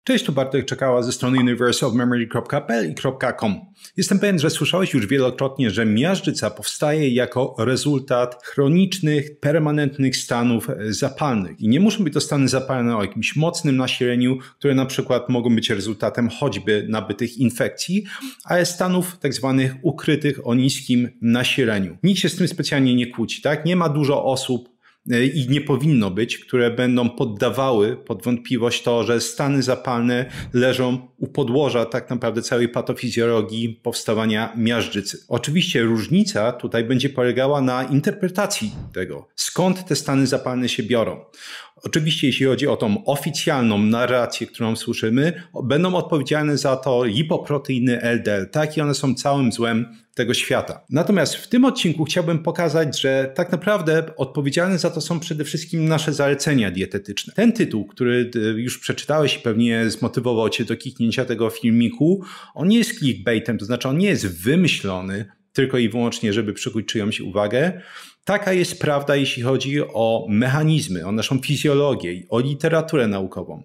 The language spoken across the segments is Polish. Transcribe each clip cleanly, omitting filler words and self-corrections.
Cześć, tu Bartek Czekała ze strony universeofmemory.pl i .com. Jestem pewien, że słyszałeś już wielokrotnie, że miażdżyca powstaje jako rezultat chronicznych, permanentnych stanów zapalnych. I nie muszą być to stany zapalne o jakimś mocnym nasileniu, które na przykład mogą być rezultatem choćby nabytych infekcji, ale stanów tak zwanych ukrytych o niskim nasileniu. Nikt się z tym specjalnie nie kłóci, tak? Nie ma dużo osób, i nie powinno być, które będą poddawały pod wątpliwość to, że stany zapalne leżą u podłoża tak naprawdę całej patofizjologii powstawania miażdżycy. Oczywiście różnica tutaj będzie polegała na interpretacji tego, skąd te stany zapalne się biorą. Oczywiście jeśli chodzi o tą oficjalną narrację, którą słyszymy, będą odpowiedzialne za to lipoproteiny LDL, tak, i one są całym złem tego świata. Natomiast w tym odcinku chciałbym pokazać, że tak naprawdę odpowiedzialne za to są przede wszystkim nasze zalecenia dietetyczne. Ten tytuł, który już przeczytałeś i pewnie zmotywował Cię do kliknięcia tego filmiku, on nie jest clickbaitem, to znaczy on nie jest wymyślony tylko i wyłącznie, żeby przykuć czyjąś uwagę. Taka jest prawda, jeśli chodzi o mechanizmy, o naszą fizjologię, o literaturę naukową.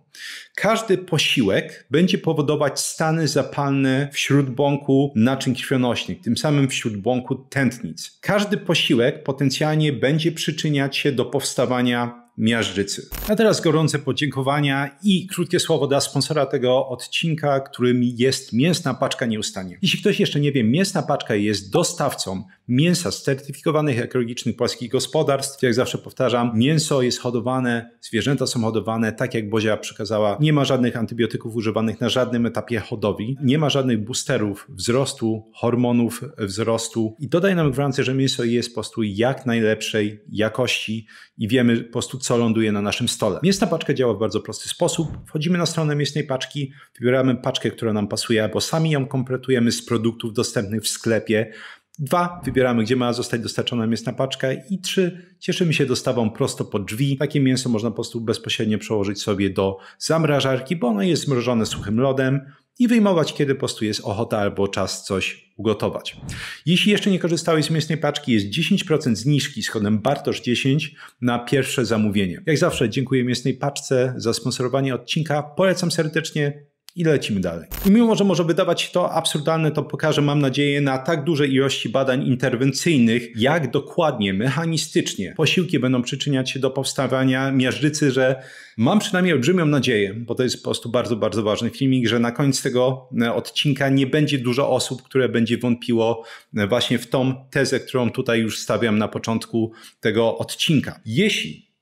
Każdy posiłek będzie powodować stany zapalne w śródbłąku naczyń krwionośnych, tym samym w śródbłąku tętnic. Każdy posiłek potencjalnie będzie przyczyniać się do powstawania miażdżycy. A teraz gorące podziękowania i krótkie słowo dla sponsora tego odcinka, którym jest Mięsna Paczka Nieustannie. Jeśli ktoś jeszcze nie wie, Mięsna Paczka jest dostawcą mięsa z certyfikowanych ekologicznych polskich gospodarstw. Jak zawsze powtarzam, mięso jest hodowane, zwierzęta są hodowane tak jak Bozia przekazała. Nie ma żadnych antybiotyków używanych na żadnym etapie hodowli. Nie ma żadnych boosterów wzrostu, hormonów wzrostu. I dodaj nam gwarancję, że mięso jest po prostu jak najlepszej jakości i wiemy po prostu, co ląduje na naszym stole. Mięsna Paczka działa w bardzo prosty sposób. Wchodzimy na stronę Mięsnej Paczki, wybieramy paczkę, która nam pasuje, albo sami ją kompletujemy z produktów dostępnych w sklepie. 2. Wybieramy, gdzie ma zostać dostarczona mięsna paczka. I 3. Cieszymy się dostawą prosto pod drzwi. Takie mięso można po prostu bezpośrednio przełożyć sobie do zamrażarki, bo ono jest zmrożone suchym lodem i wyjmować, kiedy po prostu jest ochota albo czas coś ugotować. Jeśli jeszcze nie korzystałeś z Mięsnej Paczki, jest 10% zniżki z kodem BARTOSZ10 na pierwsze zamówienie. Jak zawsze dziękuję Mięsnej Paczce za sponsorowanie odcinka. Polecam serdecznie. I lecimy dalej. I mimo, że może wydawać się to absurdalne, to pokażę, mam nadzieję, na tak dużej ilości badań interwencyjnych, jak dokładnie, mechanistycznie posiłki będą przyczyniać się do powstawania miażdżycy, że mam przynajmniej olbrzymią nadzieję, bo to jest po prostu bardzo, bardzo ważny filmik, że na koniec tego odcinka nie będzie dużo osób, które będzie wątpiło właśnie w tą tezę, którą tutaj już stawiam na początku tego odcinka. Jeśli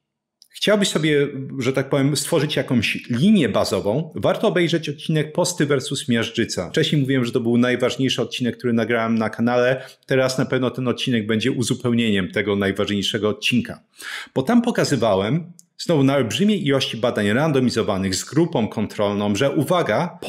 chciałbyś sobie, że tak powiem, stworzyć jakąś linię bazową, warto obejrzeć odcinek Posty versus miażdżyca. Wcześniej mówiłem, że to był najważniejszy odcinek, który nagrałem na kanale. Teraz na pewno ten odcinek będzie uzupełnieniem tego najważniejszego odcinka. Bo tam pokazywałem, znowu na olbrzymiej ilości badań randomizowanych z grupą kontrolną, że uwaga,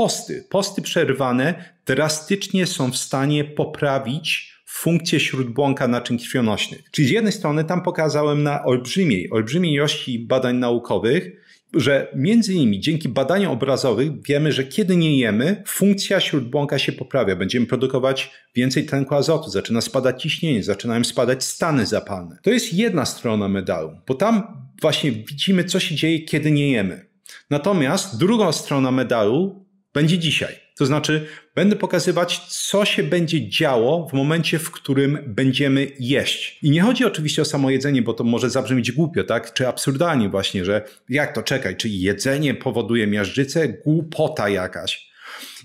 posty przerwane drastycznie są w stanie poprawić funkcję śródbłąka naczyń krwionośnych. Czyli z jednej strony tam pokazałem na olbrzymiej ilości badań naukowych, że między innymi dzięki badaniom obrazowym wiemy, że kiedy nie jemy, funkcja śródbłąka się poprawia. Będziemy produkować więcej tlenku azotu, zaczyna spadać ciśnienie, zaczynają spadać stany zapalne. To jest jedna strona medalu, bo tam właśnie widzimy, co się dzieje, kiedy nie jemy. Natomiast druga strona medalu będzie dzisiaj. To znaczy, będę pokazywać, co się będzie działo w momencie, w którym będziemy jeść. I nie chodzi oczywiście o samo jedzenie, bo to może zabrzmieć głupio, tak? Czy absurdalnie właśnie, że jak to, czekaj, czy jedzenie powoduje miażdżycę? Głupota jakaś.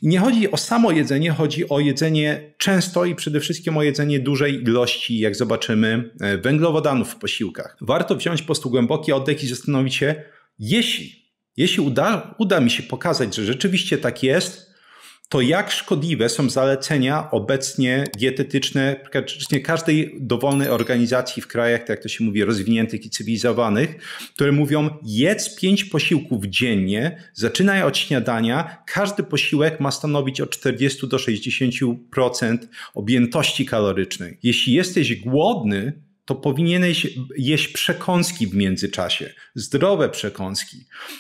I nie chodzi o samo jedzenie, chodzi o jedzenie często i przede wszystkim o jedzenie dużej ilości, jak zobaczymy, węglowodanów w posiłkach. Warto wziąć po prostu głęboki oddech i zastanowić się, jeśli uda mi się pokazać, że rzeczywiście tak jest, to jak szkodliwe są zalecenia obecnie dietetyczne praktycznie każdej dowolnej organizacji w krajach, tak jak to się mówi, rozwiniętych i cywilizowanych, które mówią: jedz 5 posiłków dziennie, zaczynaj od śniadania, każdy posiłek ma stanowić od 40 do 60% objętości kalorycznej. Jeśli jesteś głodny, to powinieneś jeść przekąski w międzyczasie, zdrowe przekąski.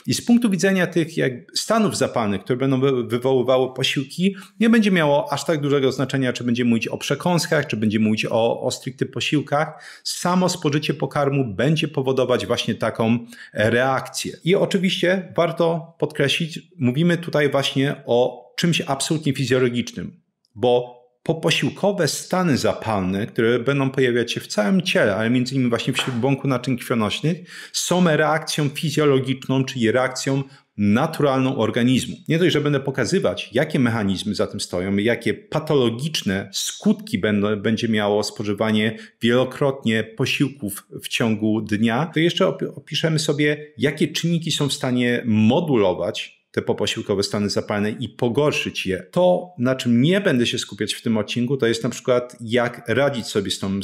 I z punktu widzenia tych stanów zapalnych, które będą wywoływały posiłki, nie będzie miało aż tak dużego znaczenia, czy będziemy mówić o przekąskach, czy będziemy mówić o stricte posiłkach. Samo spożycie pokarmu będzie powodować właśnie taką reakcję. I oczywiście warto podkreślić, mówimy tutaj właśnie o czymś absolutnie fizjologicznym, bo poposiłkowe stany zapalne, które będą pojawiać się w całym ciele, ale między innymi właśnie w śródbłąku naczyń krwionośnych, są reakcją fizjologiczną, czyli reakcją naturalną organizmu. Nie dość, że będę pokazywać, jakie mechanizmy za tym stoją, jakie patologiczne skutki będzie miało spożywanie wielokrotnie posiłków w ciągu dnia, to jeszcze opiszemy sobie, jakie czynniki są w stanie modulować te poposiłkowe stany zapalne i pogorszyć je. To, na czym nie będę się skupiać w tym odcinku, to jest na przykład, jak radzić sobie z tą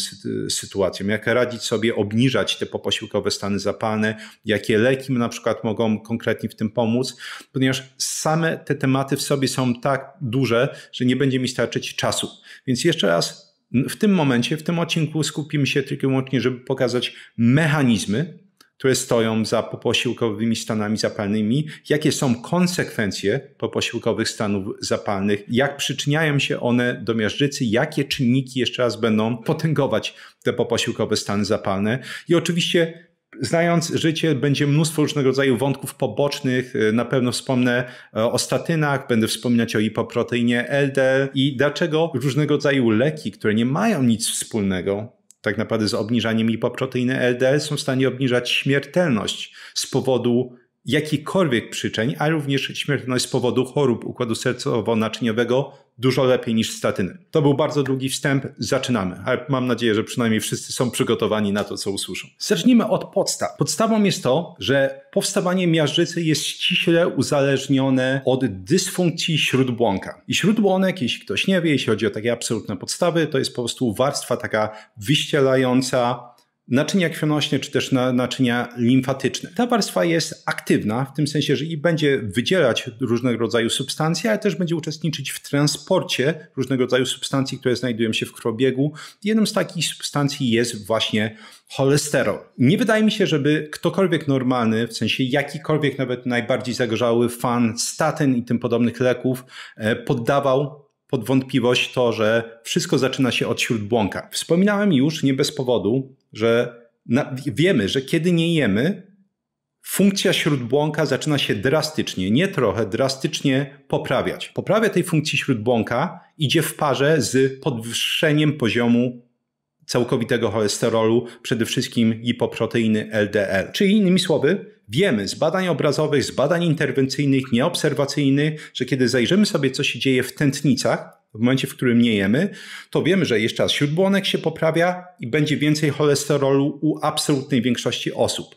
sytuacją, jak radzić sobie obniżać te poposiłkowe stany zapalne, jakie leki na przykład mogą konkretnie w tym pomóc, ponieważ same te tematy w sobie są tak duże, że nie będzie mi starczyć czasu. Więc jeszcze raz, w tym momencie, w tym odcinku skupimy się tylko i wyłącznie, żeby pokazać mechanizmy, które stoją za poposiłkowymi stanami zapalnymi, jakie są konsekwencje poposiłkowych stanów zapalnych, jak przyczyniają się one do miażdżycy, jakie czynniki jeszcze raz będą potęgować te poposiłkowe stany zapalne. I oczywiście, znając życie, będzie mnóstwo różnego rodzaju wątków pobocznych. Na pewno wspomnę o statynach, będę wspominać o lipoproteinie LDL i dlaczego różnego rodzaju leki, które nie mają nic wspólnego tak naprawdę z obniżaniem lipoproteiny LDL, są w stanie obniżać śmiertelność z powodu jakichkolwiek przyczyn, a również śmiertelność z powodu chorób układu sercowo-naczyniowego dużo lepiej niż statyny. To był bardzo długi wstęp, zaczynamy, ale mam nadzieję, że przynajmniej wszyscy są przygotowani na to, co usłyszą. Zacznijmy od podstaw. Podstawą jest to, że powstawanie miażdżycy jest ściśle uzależnione od dysfunkcji śródbłąka. I śródbłonek, jeśli ktoś nie wie, jeśli chodzi o takie absolutne podstawy, to jest po prostu warstwa taka wyścielająca naczynia krwionośne, czy też naczynia limfatyczne. Ta warstwa jest aktywna, w tym sensie, że i będzie wydzielać różnego rodzaju substancje, ale też będzie uczestniczyć w transporcie różnego rodzaju substancji, które znajdują się w krwobiegu. Jedną z takich substancji jest właśnie cholesterol. Nie wydaje mi się, żeby ktokolwiek normalny, w sensie jakikolwiek nawet najbardziej zagorzały fan statyn i tym podobnych leków poddawał pod wątpliwość to, że wszystko zaczyna się od śródbłąka. Wspominałem już nie bez powodu, że wiemy, że kiedy nie jemy, funkcja śródbłąka zaczyna się drastycznie, nie trochę, drastycznie poprawiać. Poprawia tej funkcji śródbłąka idzie w parze z podwyższeniem poziomu całkowitego cholesterolu, przede wszystkim lipoproteiny LDL. Czyli innymi słowy, wiemy z badań obrazowych, z badań interwencyjnych, nieobserwacyjnych, że kiedy zajrzymy sobie, co się dzieje w tętnicach, w momencie, w którym nie jemy, to wiemy, że jeszcze raz śródbłonek się poprawia i będzie więcej cholesterolu u absolutnej większości osób.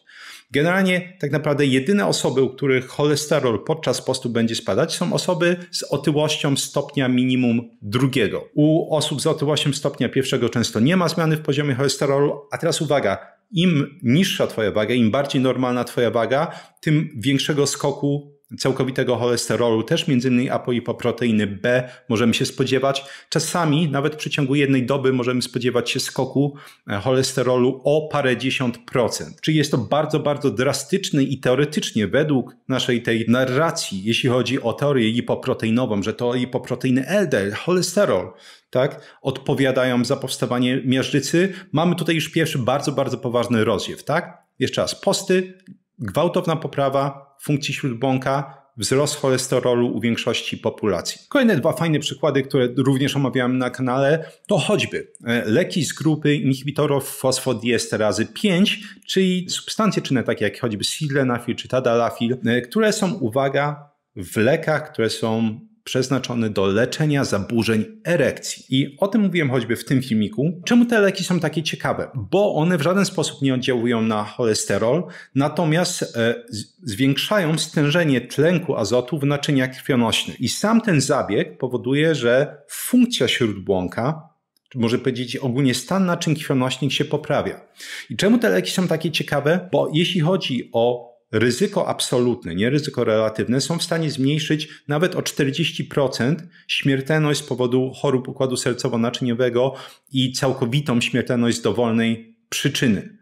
Generalnie tak naprawdę jedyne osoby, u których cholesterol podczas postu będzie spadać, są osoby z otyłością stopnia minimum 2. U osób z otyłością stopnia 1 często nie ma zmiany w poziomie cholesterolu, a teraz uwaga, im niższa twoja waga, im bardziej normalna twoja waga, tym większego skoku całkowitego cholesterolu, też między innymi apolipoproteiny B możemy się spodziewać. Czasami nawet w przeciągu jednej doby możemy spodziewać się skoku cholesterolu o parędziesiąt procent. Czyli jest to bardzo, bardzo drastyczny i teoretycznie według naszej tej narracji, jeśli chodzi o teorię lipoproteinową, że to lipoproteiny LDL, cholesterol, tak, odpowiadają za powstawanie miażdżycy. Mamy tutaj już pierwszy bardzo, bardzo poważny rozdziew, tak? Jeszcze raz, posty, gwałtowna poprawa funkcji śródbłąka, wzrost cholesterolu u większości populacji. Kolejne 2 fajne przykłady, które również omawiałem na kanale, to choćby leki z grupy inhibitorów fosfodiesterazy 5, czyli substancje czynne takie jak choćby sildenafil czy tadalafil, które są, uwaga, w lekach, które są przeznaczony do leczenia zaburzeń erekcji. I o tym mówiłem choćby w tym filmiku. Czemu te leki są takie ciekawe? Bo one w żaden sposób nie oddziałują na cholesterol, natomiast zwiększają stężenie tlenku azotu w naczyniach krwionośnych. I sam ten zabieg powoduje, że funkcja śródbłąka, czy może powiedzieć ogólnie stan naczyń krwionośnych się poprawia. I czemu te leki są takie ciekawe? Bo jeśli chodzi o ryzyko absolutne, nie ryzyko relatywne, są w stanie zmniejszyć nawet o 40% śmiertelność z powodu chorób układu sercowo-naczyniowego i całkowitą śmiertelność z dowolnej przyczyny.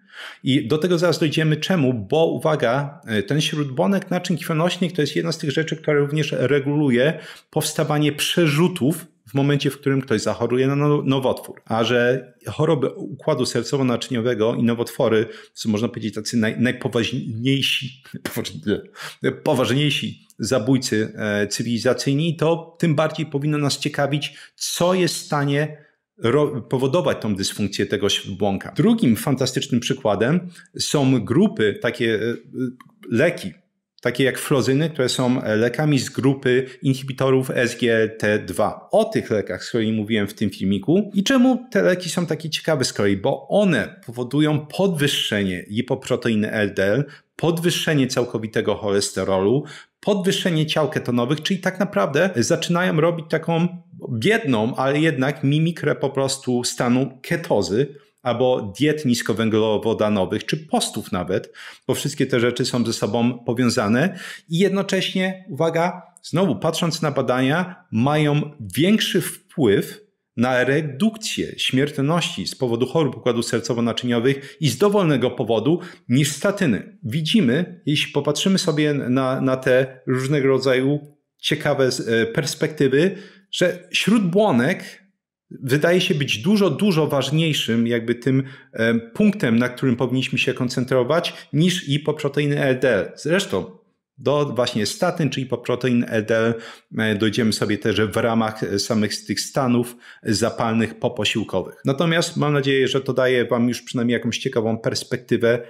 I do tego zaraz dojdziemy czemu, bo uwaga, ten śródbłonek naczyń krwionośnych to jest jedna z tych rzeczy, która również reguluje powstawanie przerzutów w momencie, w którym ktoś zachoruje na nowotwór. A że choroby układu sercowo-naczyniowego i nowotwory są, można powiedzieć, tacy poważniejsi zabójcy cywilizacyjni, to tym bardziej powinno nas ciekawić, co jest w stanie powodować tą dysfunkcję tego śródbłąka. Drugim fantastycznym przykładem są grupy, takie leki, takie jak flozyny, które są lekami z grupy inhibitorów SGLT2. O tych lekach z kolei mówiłem w tym filmiku. I czemu te leki są takie ciekawe z kolei? Bo one powodują podwyższenie lipoproteiny LDL, podwyższenie całkowitego cholesterolu, podwyższenie ciał ketonowych, czyli tak naprawdę zaczynają robić taką biedną, ale jednak mimikrę po prostu stanu ketozy, albo diet niskowęglowodanowych, czy postów nawet, bo wszystkie te rzeczy są ze sobą powiązane i jednocześnie, uwaga, znowu patrząc na badania, mają większy wpływ na redukcję śmiertelności z powodu chorób układu sercowo-naczyniowych i z dowolnego powodu niż statyny. Widzimy, jeśli popatrzymy sobie na te różnego rodzaju ciekawe perspektywy, że śródbłonek wydaje się być dużo ważniejszym jakby tym punktem, na którym powinniśmy się koncentrować niż lipoproteiny LDL. Zresztą do właśnie statyn czy lipoprotein LDL dojdziemy sobie też w ramach samych tych stanów zapalnych poposiłkowych. Natomiast mam nadzieję, że to daje wam już przynajmniej jakąś ciekawą perspektywę,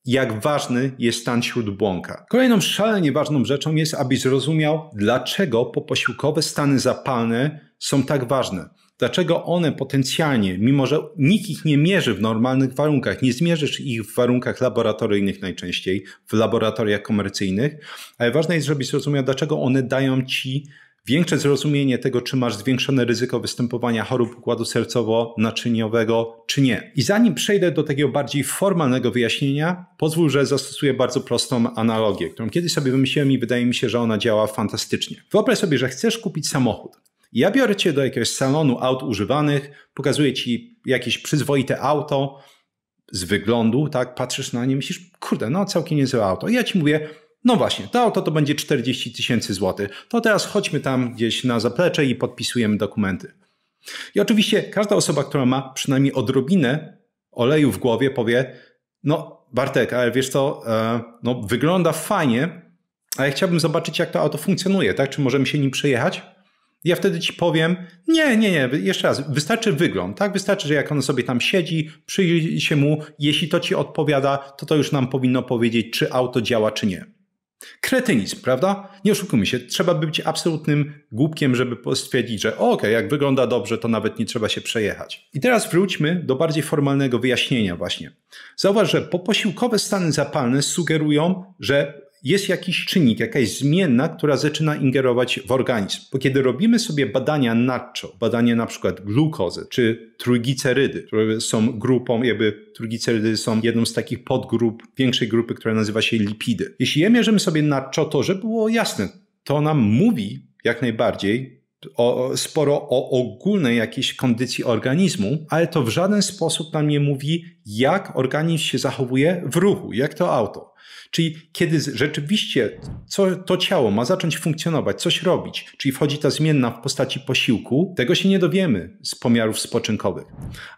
jak ważny jest stan śródbłąka. Kolejną szalenie ważną rzeczą jest, abyś zrozumiał, dlaczego poposiłkowe stany zapalne są tak ważne. Dlaczego one potencjalnie, mimo że nikt ich nie mierzy w normalnych warunkach, nie zmierzysz ich w warunkach laboratoryjnych najczęściej, w laboratoriach komercyjnych, ale ważne jest, żebyś zrozumiał, dlaczego one dają ci większe zrozumienie tego, czy masz zwiększone ryzyko występowania chorób układu sercowo-naczyniowego, czy nie. I zanim przejdę do takiego bardziej formalnego wyjaśnienia, pozwól, że zastosuję bardzo prostą analogię, którą kiedyś sobie wymyśliłem i wydaje mi się, że ona działa fantastycznie. Wyobraź sobie, że chcesz kupić samochód. Ja biorę cię do jakiegoś salonu aut używanych, pokazuję ci jakieś przyzwoite auto z wyglądu, tak, patrzysz na nie, myślisz, kurde, no całkiem niezłe auto. I ja ci mówię, no właśnie, to auto to będzie 40 000 złotych. To teraz chodźmy tam gdzieś na zaplecze i podpisujemy dokumenty. I oczywiście każda osoba, która ma przynajmniej odrobinę oleju w głowie, powie, no Bartek, ale wiesz co, no wygląda fajnie, ale chciałbym zobaczyć, jak to auto funkcjonuje, tak? Czy możemy się nim przejechać? Ja wtedy ci powiem, nie, jeszcze raz, wystarczy wygląd, tak? Wystarczy, że jak on sobie tam siedzi, przyjrzyj się mu, jeśli to ci odpowiada, to już nam powinno powiedzieć, czy auto działa, czy nie. Kretynizm, prawda? Nie oszukujmy się, trzeba być absolutnym głupkiem, żeby stwierdzić, że okej, jak wygląda dobrze, to nawet nie trzeba się przejechać. I teraz wróćmy do bardziej formalnego wyjaśnienia właśnie. Zauważ, że poposiłkowe stany zapalne sugerują, że jest jakiś czynnik, jakaś zmienna, która zaczyna ingerować w organizm. Bo kiedy robimy sobie badania nadczo, badania na przykład glukozy czy trójglicerydy, które są grupą, trójglicerydy są jedną z takich podgrup większej grupy, która nazywa się lipidy. Jeśli je mierzymy sobie nadczo, to żeby było jasne, to nam mówi jak najbardziej sporo o ogólnej jakiejś kondycji organizmu, ale to w żaden sposób nam nie mówi, jak organizm się zachowuje w ruchu, jak to auto. Czyli kiedy rzeczywiście to ciało ma zacząć funkcjonować, coś robić, czyli wchodzi ta zmienna w postaci posiłku, tego się nie dowiemy z pomiarów spoczynkowych.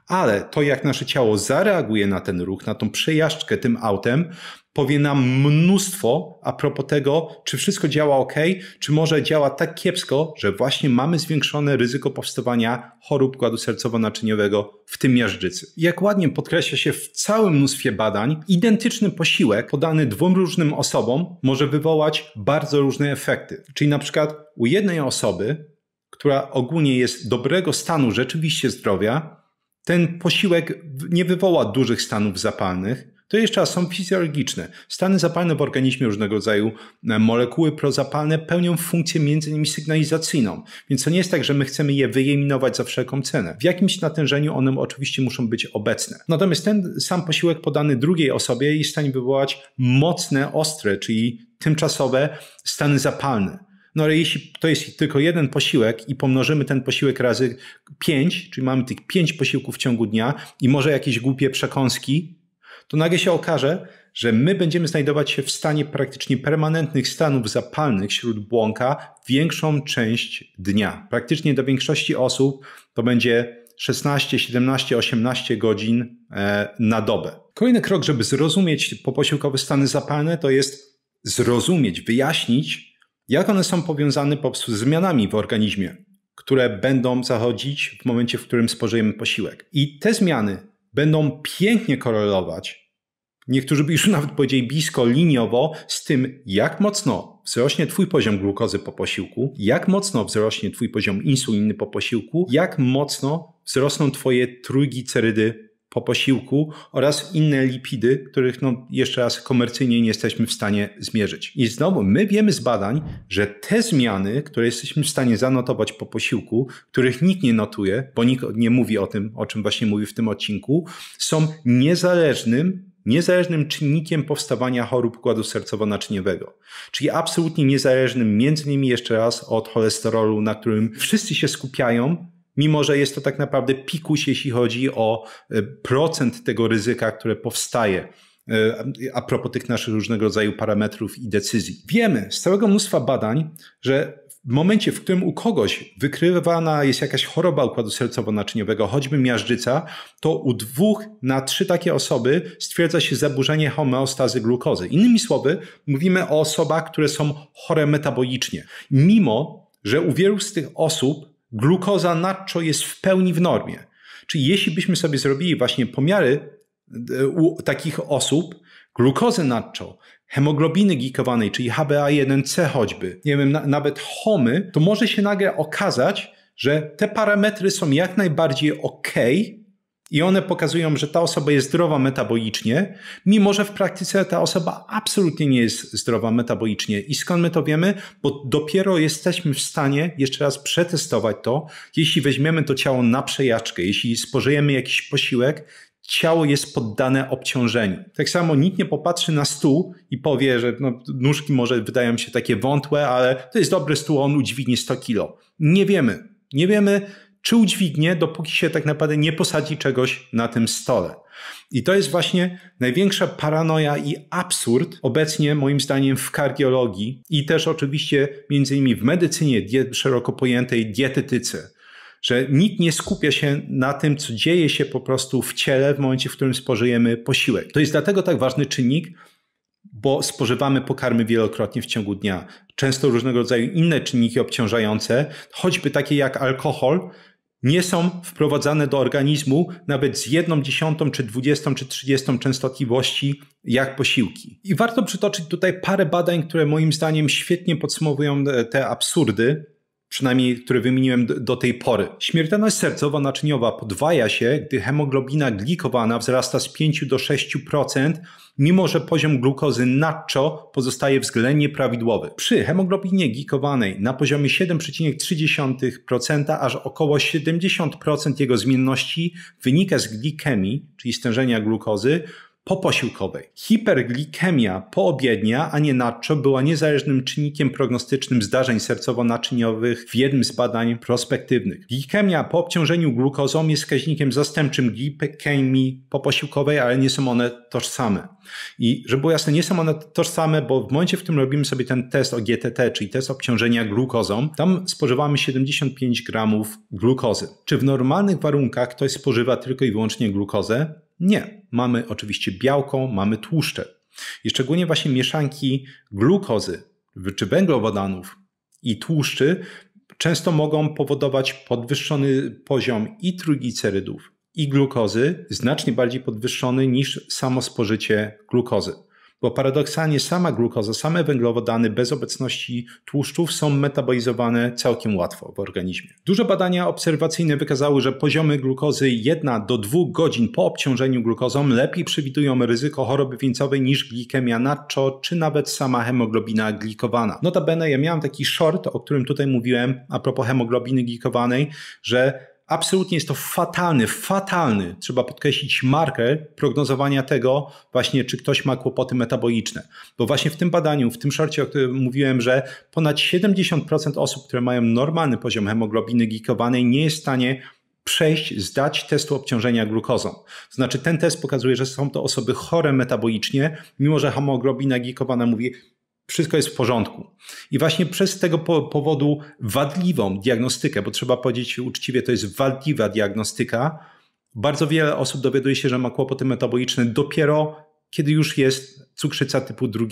Ale to, jak nasze ciało zareaguje na ten ruch, na tą przejażdżkę tym autem, powie nam mnóstwo a propos tego, czy wszystko działa ok, czy może działa tak kiepsko, że właśnie mamy zwiększone ryzyko powstawania chorób układu sercowo-naczyniowego, w tym miażdżycy. Jak ładnie podkreśla się w całym mnóstwie badań, identyczny posiłek podany dwóm różnym osobom może wywołać bardzo różne efekty. Czyli na przykład u jednej osoby, która ogólnie jest dobrego stanu rzeczywiście zdrowia, ten posiłek nie wywoła dużych stanów zapalnych. To jeszcze raz są fizjologiczne. Stany zapalne w organizmie, różnego rodzaju molekuły prozapalne pełnią funkcję między innymi sygnalizacyjną. Więc to nie jest tak, że my chcemy je wyeliminować za wszelką cenę. W jakimś natężeniu one oczywiście muszą być obecne. Natomiast ten sam posiłek podany drugiej osobie jest w stanie wywołać mocne, ostre, czyli tymczasowe stany zapalne. No ale jeśli to jest tylko jeden posiłek i pomnożymy ten posiłek razy 5, czyli mamy tych 5 posiłków w ciągu dnia i może jakieś głupie przekąski, to nagle się okaże, że my będziemy znajdować się w stanie praktycznie permanentnych stanów zapalnych śródbłąka większą część dnia. Praktycznie dla większości osób to będzie 16, 17, 18 godzin na dobę. Kolejny krok, żeby zrozumieć poposiłkowe stany zapalne, to jest zrozumieć, wyjaśnić, jak one są powiązane po prostu z zmianami w organizmie, które będą zachodzić w momencie, w którym spożyjemy posiłek. I te zmiany będą pięknie korelować, niektórzy by już nawet powiedzieli blisko liniowo, z tym, jak mocno wzrośnie twój poziom glukozy po posiłku, jak mocno wzrośnie twój poziom insuliny po posiłku, jak mocno wzrosną twoje trójglicerydy po posiłku oraz inne lipidy, których jeszcze raz komercyjnie nie jesteśmy w stanie zmierzyć. I znowu my wiemy z badań, że te zmiany, które jesteśmy w stanie zanotować po posiłku, których nikt nie notuje, bo nikt nie mówi o tym, o czym właśnie mówi w tym odcinku, są niezależnym czynnikiem powstawania chorób układu sercowo-naczyniowego. Czyli absolutnie niezależnym między innymi jeszcze raz od cholesterolu, na którym wszyscy się skupiają, mimo że jest to tak naprawdę pikuś, jeśli chodzi o procent tego ryzyka, które powstaje a propos tych naszych różnego rodzaju parametrów i decyzji. Wiemy z całego mnóstwa badań, że w momencie, w którym u kogoś wykrywana jest jakaś choroba układu sercowo-naczyniowego, choćby miażdżyca, to u 2 na 3 takie osoby stwierdza się zaburzenie homeostazy glukozy. Innymi słowy, mówimy o osobach, które są chore metabolicznie. Mimo że u wielu z tych osób glukoza nadczo jest w pełni w normie. Czyli jeśli byśmy sobie zrobili właśnie pomiary u takich osób, glukozy nadczo, hemoglobiny glikowanej, czyli HbA1c choćby, nie wiem, nawet HOMY, to może się nagle okazać, że te parametry są jak najbardziej okej i one pokazują, że ta osoba jest zdrowa metabolicznie, mimo że w praktyce ta osoba absolutnie nie jest zdrowa metabolicznie. I skąd my to wiemy? Bo dopiero jesteśmy w stanie jeszcze raz przetestować to, jeśli weźmiemy to ciało na przejażdżkę, jeśli spożyjemy jakiś posiłek, ciało jest poddane obciążeniu. Tak samo nikt nie popatrzy na stół i powie, że nóżki może wydają się takie wątłe, ale to jest dobry stół, on udźwignie 100 kilo. Nie wiemy. Nie wiemy, czy udźwignie, dopóki się tak naprawdę nie posadzi czegoś na tym stole. I to jest właśnie największa paranoja i absurd obecnie moim zdaniem w kardiologii i też oczywiście między innymi w medycynie szeroko pojętej dietetyce. Że nikt nie skupia się na tym, co dzieje się po prostu w ciele w momencie, w którym spożyjemy posiłek. To jest dlatego tak ważny czynnik, bo spożywamy pokarmy wielokrotnie w ciągu dnia. Często różnego rodzaju inne czynniki obciążające, choćby takie jak alkohol, nie są wprowadzane do organizmu nawet z 1/10, czy 20, czy 30 częstotliwości jak posiłki. I warto przytoczyć tutaj parę badań, które moim zdaniem świetnie podsumowują te absurdy, przynajmniej które wymieniłem do tej pory. Śmiertelność sercowo-naczyniowa podwaja się, gdy hemoglobina glikowana wzrasta z 5 do 6%, mimo że poziom glukozy nadczo pozostaje względnie prawidłowy. Przy hemoglobinie glikowanej na poziomie 7,3% aż około 70% jego zmienności wynika z glikemii, czyli stężenia glukozy, poposiłkowej. Hiperglikemia poobiednia, a nie nadczo, była niezależnym czynnikiem prognostycznym zdarzeń sercowo-naczyniowych w jednym z badań prospektywnych. Glikemia po obciążeniu glukozą jest wskaźnikiem zastępczym glikemii poposiłkowej, ale nie są one tożsame. I żeby było jasne, nie są one tożsame, bo w momencie, w którym robimy sobie ten test o GTT, czyli test obciążenia glukozą, tam spożywamy 75 gramów glukozy. Czy w normalnych warunkach ktoś spożywa tylko i wyłącznie glukozę? Nie. Mamy oczywiście białko, mamy tłuszcze. I szczególnie właśnie mieszanki glukozy czy węglowodanów i tłuszczy często mogą powodować podwyższony poziom i trójglicerydów, i glukozy, znacznie bardziej podwyższony niż samo spożycie glukozy. Bo paradoksalnie sama glukoza, same węglowodany bez obecności tłuszczów są metabolizowane całkiem łatwo w organizmie. Duże badania obserwacyjne wykazały, że poziomy glukozy 1 do 2 godzin po obciążeniu glukozą lepiej przewidują ryzyko choroby wieńcowej niż glikemia nadczo, czy nawet sama hemoglobina glikowana. Notabene ja miałem taki short, o którym tutaj mówiłem a propos hemoglobiny glikowanej, że absolutnie jest to fatalny, trzeba podkreślić, marker prognozowania tego właśnie, czy ktoś ma kłopoty metaboliczne. Bo właśnie w tym badaniu, w tym shorcie, o którym mówiłem, że ponad 70% osób, które mają normalny poziom hemoglobiny glikowanej, nie jest w stanie zdać testu obciążenia glukozą. To znaczy ten test pokazuje, że są to osoby chore metabolicznie, mimo że hemoglobina glikowana mówi, wszystko jest w porządku. I właśnie przez tego powodu wadliwą diagnostykę, bo trzeba powiedzieć uczciwie, to jest wadliwa diagnostyka, bardzo wiele osób dowiaduje się, że ma kłopoty metaboliczne dopiero kiedy już jest cukrzyca typu 2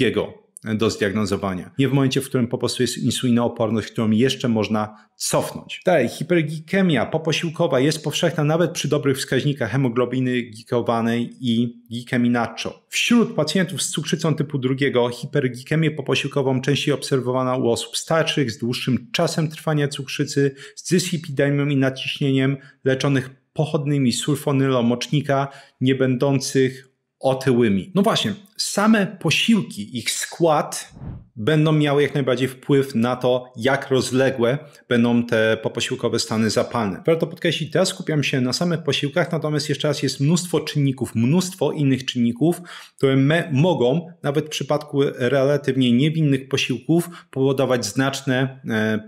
do zdiagnozowania. Nie w momencie, w którym po prostu jest insulinooporność, którą jeszcze można cofnąć. Dalej, hiperglikemia poposiłkowa jest powszechna nawet przy dobrych wskaźnikach hemoglobiny glikowanej i glikemii nacho. Wśród pacjentów z cukrzycą typu 2 hiperglikemię poposiłkową częściej obserwowana u osób starszych z dłuższym czasem trwania cukrzycy, z dyslipidemią i nadciśnieniem, leczonych pochodnymi sulfonylą mocznika, nie będących otyłymi. No właśnie, same posiłki, ich skład będą miały jak najbardziej wpływ na to, jak rozległe będą te poposiłkowe stany zapalne. Warto podkreślić, teraz skupiam się na samych posiłkach, natomiast jeszcze raz jest mnóstwo czynników, mnóstwo innych czynników, które mogą, nawet w przypadku relatywnie niewinnych posiłków, powodować znaczne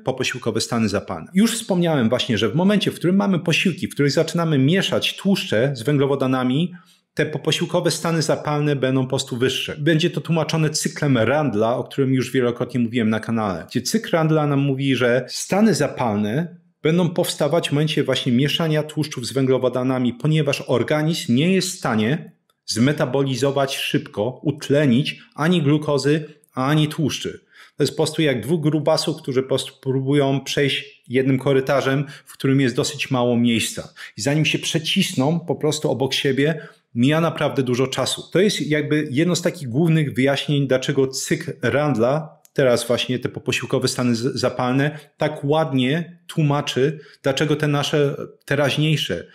poposiłkowe stany zapalne. Już wspomniałem właśnie, że w momencie, w którym mamy posiłki, w których zaczynamy mieszać tłuszcze z węglowodanami, te poposiłkowe stany zapalne będą po prostu wyższe. Będzie to tłumaczone cyklem Randla, o którym już wielokrotnie mówiłem na kanale. Gdzie cykl Randla nam mówi, że stany zapalne będą powstawać w momencie właśnie mieszania tłuszczów z węglowodanami, ponieważ organizm nie jest w stanie zmetabolizować szybko, utlenić ani glukozy, ani tłuszczy. To jest po prostu jak dwóch grubasów, którzy po prostu próbują przejść jednym korytarzem, w którym jest dosyć mało miejsca. I zanim się przecisną po prostu obok siebie, mija naprawdę dużo czasu. To jest jakby jedno z takich głównych wyjaśnień, dlaczego cykl Randla, teraz właśnie te poposiłkowe stany zapalne, tak ładnie tłumaczy, dlaczego te nasze teraźniejsze,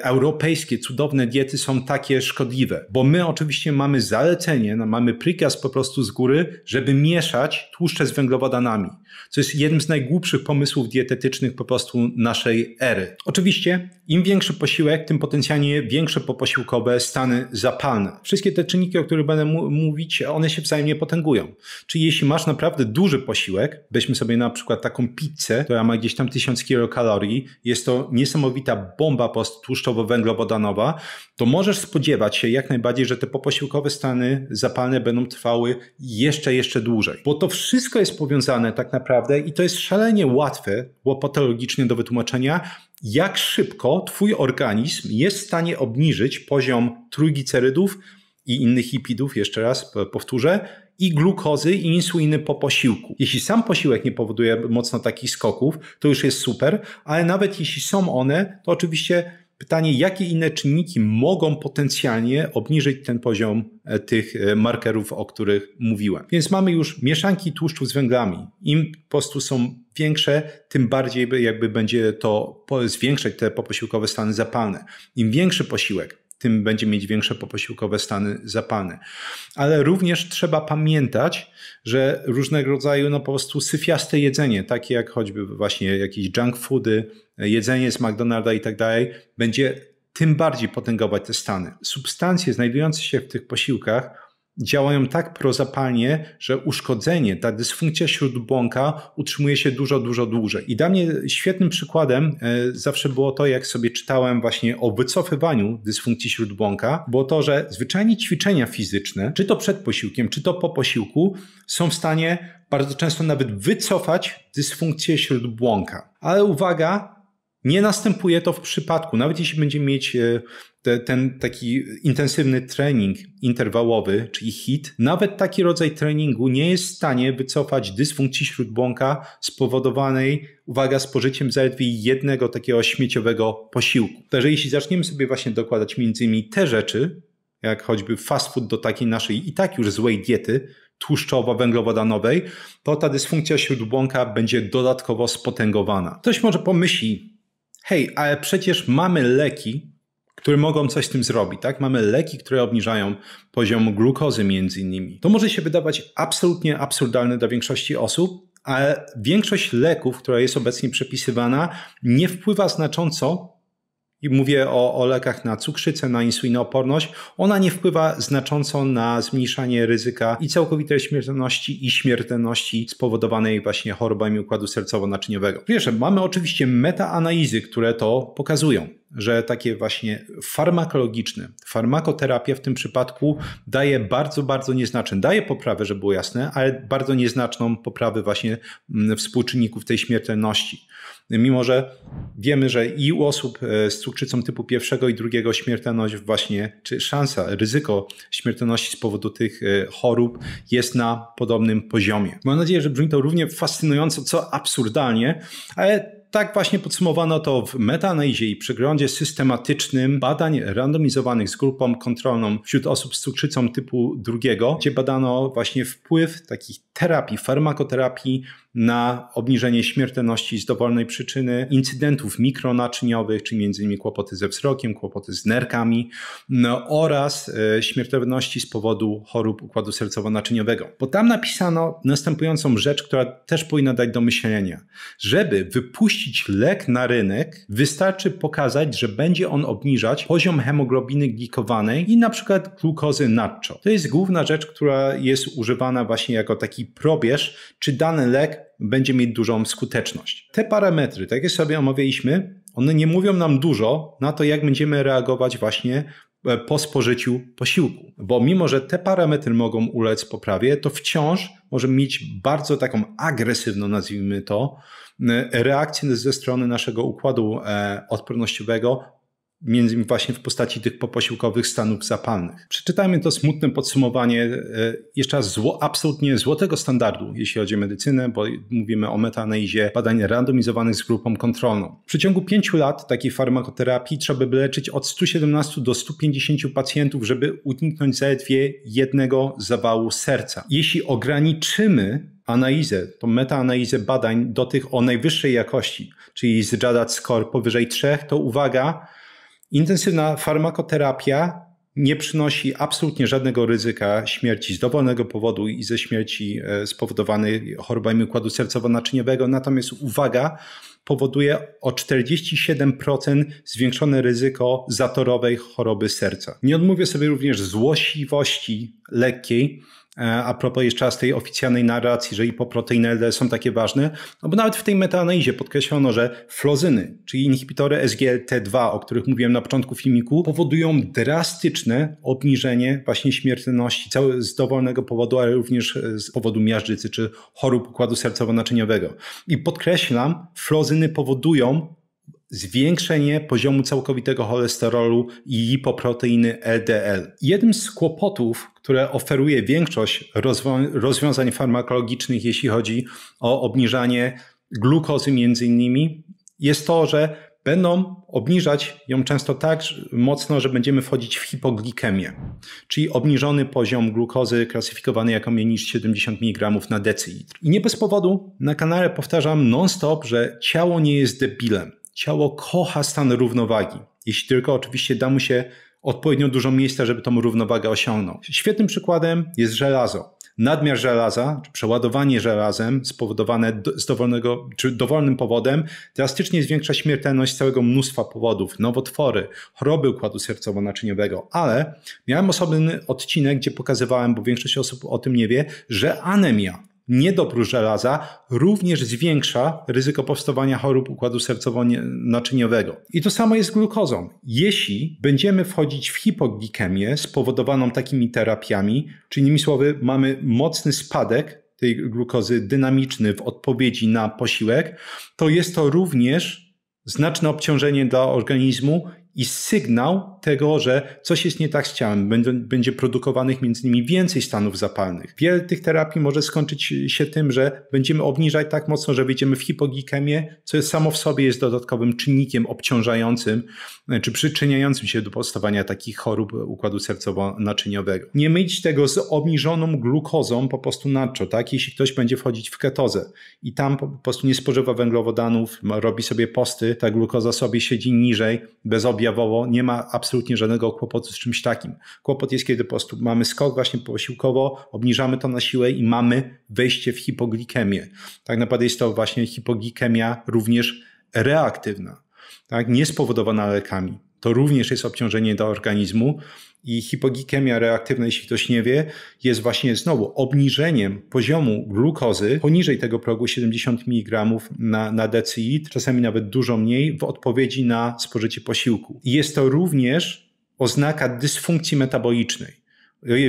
europejskie, cudowne diety są takie szkodliwe. Bo my oczywiście mamy zalecenie, mamy prikaz po prostu z góry, żeby mieszać tłuszcze z węglowodanami. Co jest jednym z najgłupszych pomysłów dietetycznych po prostu naszej ery. Oczywiście im większy posiłek, tym potencjalnie większe poposiłkowe stany zapalne. Wszystkie te czynniki, o których będę mówić, one się wzajemnie potęgują. Czyli jeśli masz naprawdę duży posiłek, weźmy sobie na przykład taką pizzę, która ma gdzieś tam 1000 kilokalorii, jest to niesamowita bomba po prostu tłuszczowo-węglowodanowa, to możesz spodziewać się jak najbardziej, że te poposiłkowe stany zapalne będą trwały jeszcze dłużej. Bo to wszystko jest powiązane tak naprawdę i to jest szalenie łatwe, patologicznie do wytłumaczenia, jak szybko twój organizm jest w stanie obniżyć poziom trójglicerydów i innych lipidów, jeszcze raz powtórzę, i glukozy i insuliny po posiłku. Jeśli sam posiłek nie powoduje mocno takich skoków, to już jest super, ale nawet jeśli są one, to oczywiście pytanie, jakie inne czynniki mogą potencjalnie obniżyć ten poziom tych markerów, o których mówiłem. Więc mamy już mieszanki tłuszczów z węglami. Im po prostu są większe, tym bardziej jakby będzie to zwiększać te poposiłkowe stany zapalne. Im większy posiłek, tym będzie mieć większe poposiłkowe stany zapalne. Ale również trzeba pamiętać, że różnego rodzaju po prostu syfiaste jedzenie, takie jak choćby właśnie jakieś junk foody, jedzenie z McDonalda i tak dalej, będzie tym bardziej potęgować te stany. Substancje znajdujące się w tych posiłkach działają tak prozapalnie, że uszkodzenie, ta dysfunkcja śródbłąka utrzymuje się dużo dłużej. I dla mnie świetnym przykładem zawsze było to, jak sobie czytałem właśnie o wycofywaniu dysfunkcji śródbłąka, było to, że zwyczajnie ćwiczenia fizyczne, czy to przed posiłkiem, czy to po posiłku, są w stanie bardzo często nawet wycofać dysfunkcję śródbłąka. Ale uwaga, nie następuje to w przypadku, nawet jeśli będziemy mieć ten taki intensywny trening interwałowy, czyli HIIT, nawet taki rodzaj treningu nie jest w stanie wycofać dysfunkcji śródbłąka spowodowanej, uwaga, spożyciem zaledwie jednego takiego śmieciowego posiłku. Także jeśli zaczniemy sobie właśnie dokładać między innymi te rzeczy, jak choćby fast food do takiej naszej i tak już złej diety, tłuszczowo-węglowodanowej, to ta dysfunkcja śródbłąka będzie dodatkowo spotęgowana. Ktoś może pomyśli, hej, ale przecież mamy leki, które mogą coś z tym zrobić, tak? Mamy leki, które obniżają poziom glukozy między innymi. To może się wydawać absolutnie absurdalne dla większości osób, ale większość leków, która jest obecnie przepisywana, nie wpływa znacząco, i mówię o lekach na cukrzycę, na insulinooporność, ona nie wpływa znacząco na zmniejszanie ryzyka i całkowitej śmiertelności i śmiertelności spowodowanej właśnie chorobami układu sercowo-naczyniowego. Pierwsze, mamy oczywiście metaanalizy, które to pokazują, że takie właśnie farmakoterapia w tym przypadku daje bardzo nieznaczną, daje poprawę, żeby było jasne, ale bardzo nieznaczną poprawę właśnie współczynników tej śmiertelności. Mimo że wiemy, że i u osób z cukrzycą typu 1 i 2 śmiertelność właśnie, czy ryzyko śmiertelności z powodu tych chorób jest na podobnym poziomie. Mam nadzieję, że brzmi to równie fascynująco, co absurdalnie, ale tak właśnie podsumowano to w metaanalizie i przeglądzie systematycznym badań randomizowanych z grupą kontrolną wśród osób z cukrzycą typu 2, gdzie badano właśnie wpływ takich terapii, farmakoterapii na obniżenie śmiertelności z dowolnej przyczyny, incydentów mikronaczyniowych, czyli m.in. kłopoty ze wzrokiem, kłopoty z nerkami oraz śmiertelności z powodu chorób układu sercowo-naczyniowego. Bo tam napisano następującą rzecz, która też powinna dać do myślenia. Żeby wypuścić lek na rynek, wystarczy pokazać, że będzie on obniżać poziom hemoglobiny glikowanej i na przykład glukozy nadczo. To jest główna rzecz, która jest używana właśnie jako taki probierz, czy dany lek będzie mieć dużą skuteczność. Te parametry, tak jak sobie omawialiśmy, one nie mówią nam dużo na to, jak będziemy reagować właśnie po spożyciu posiłku. Bo mimo, że te parametry mogą ulec poprawie, to wciąż możemy mieć bardzo taką agresywną, nazwijmy to, reakcję ze strony naszego układu odpornościowego, między innymi właśnie w postaci tych poposiłkowych stanów zapalnych. Przeczytajmy to smutne podsumowanie, jeszcze raz absolutnie złotego standardu, jeśli chodzi o medycynę, bo mówimy o metaanalizie badań randomizowanych z grupą kontrolną. W przeciągu 5 lat takiej farmakoterapii trzeba by leczyć od 117 do 150 pacjentów, żeby uniknąć zaledwie jednego zawału serca. Jeśli ograniczymy analizę, tą metaanalizę badań do tych o najwyższej jakości, czyli z JADAT score powyżej 3, to uwaga, intensywna farmakoterapia nie przynosi absolutnie żadnego ryzyka śmierci z dowolnego powodu i ze śmierci spowodowanej chorobami układu sercowo-naczyniowego. Natomiast uwaga, powoduje o 47% zwiększone ryzyko zatorowej choroby serca. Nie odmówię sobie również złośliwości lekkiej, a propos jeszcze raz tej oficjalnej narracji, że hipoproteiny LDL są takie ważne, no bo nawet w tej metaanalizie podkreślono, że flozyny, czyli inhibitory SGLT2, o których mówiłem na początku filmiku, powodują drastyczne obniżenie właśnie śmiertelności z dowolnego powodu, ale również z powodu miażdżycy czy chorób układu sercowo-naczyniowego. I podkreślam, flozyny powodują zwiększenie poziomu całkowitego cholesterolu i lipoproteiny LDL. Jednym z kłopotów, które oferuje większość rozwiązań farmakologicznych, jeśli chodzi o obniżanie glukozy między innymi, jest to, że będą obniżać ją często tak mocno, że będziemy wchodzić w hipoglikemię, czyli obniżony poziom glukozy klasyfikowany jako mniej niż 70 mg na decylitr. I nie bez powodu na kanale powtarzam non-stop, że ciało nie jest debilem. Ciało kocha stan równowagi, jeśli tylko oczywiście da mu się odpowiednio dużo miejsca, żeby tą równowagę osiągnąć. Świetnym przykładem jest żelazo. Nadmiar żelaza, czy przeładowanie żelazem spowodowane dowolnym powodem drastycznie zwiększa śmiertelność całego mnóstwa powodów, nowotwory, choroby układu sercowo-naczyniowego, ale miałem osobny odcinek, gdzie pokazywałem, bo większość osób o tym nie wie, że anemia, niedobór żelaza również zwiększa ryzyko powstawania chorób układu sercowo-naczyniowego. I to samo jest z glukozą. Jeśli będziemy wchodzić w hipoglikemię spowodowaną takimi terapiami, czyli innymi słowy mamy mocny spadek tej glukozy dynamiczny w odpowiedzi na posiłek, to jest to również znaczne obciążenie dla organizmu i sygnał tego, że coś jest nie tak z ciałem. Będzie produkowanych między innymi więcej stanów zapalnych. Wiele tych terapii może skończyć się tym, że będziemy obniżać tak mocno, że wejdziemy w hipoglikemię, co samo w sobie jest dodatkowym czynnikiem obciążającym czy przyczyniającym się do powstawania takich chorób układu sercowo-naczyniowego. Nie mylić tego z obniżoną glukozą po prostu nadczo, tak? Jeśli ktoś będzie wchodzić w ketozę i tam po prostu nie spożywa węglowodanów, robi sobie posty, ta glukoza sobie siedzi niżej, bez objęcia objawowo nie ma absolutnie żadnego kłopotu z czymś takim. Kłopot jest, kiedy po prostu mamy skok właśnie posiłkowo, obniżamy to na siłę i mamy wejście w hipoglikemię. Tak naprawdę jest to właśnie hipoglikemia również reaktywna, tak? Nie spowodowana lekami. To również jest obciążenie dla organizmu i hipoglikemia reaktywna, jeśli ktoś nie wie, jest właśnie znowu obniżeniem poziomu glukozy poniżej tego progu 70 mg na decilitr, czasami nawet dużo mniej, w odpowiedzi na spożycie posiłku. I jest to również oznaka dysfunkcji metabolicznej.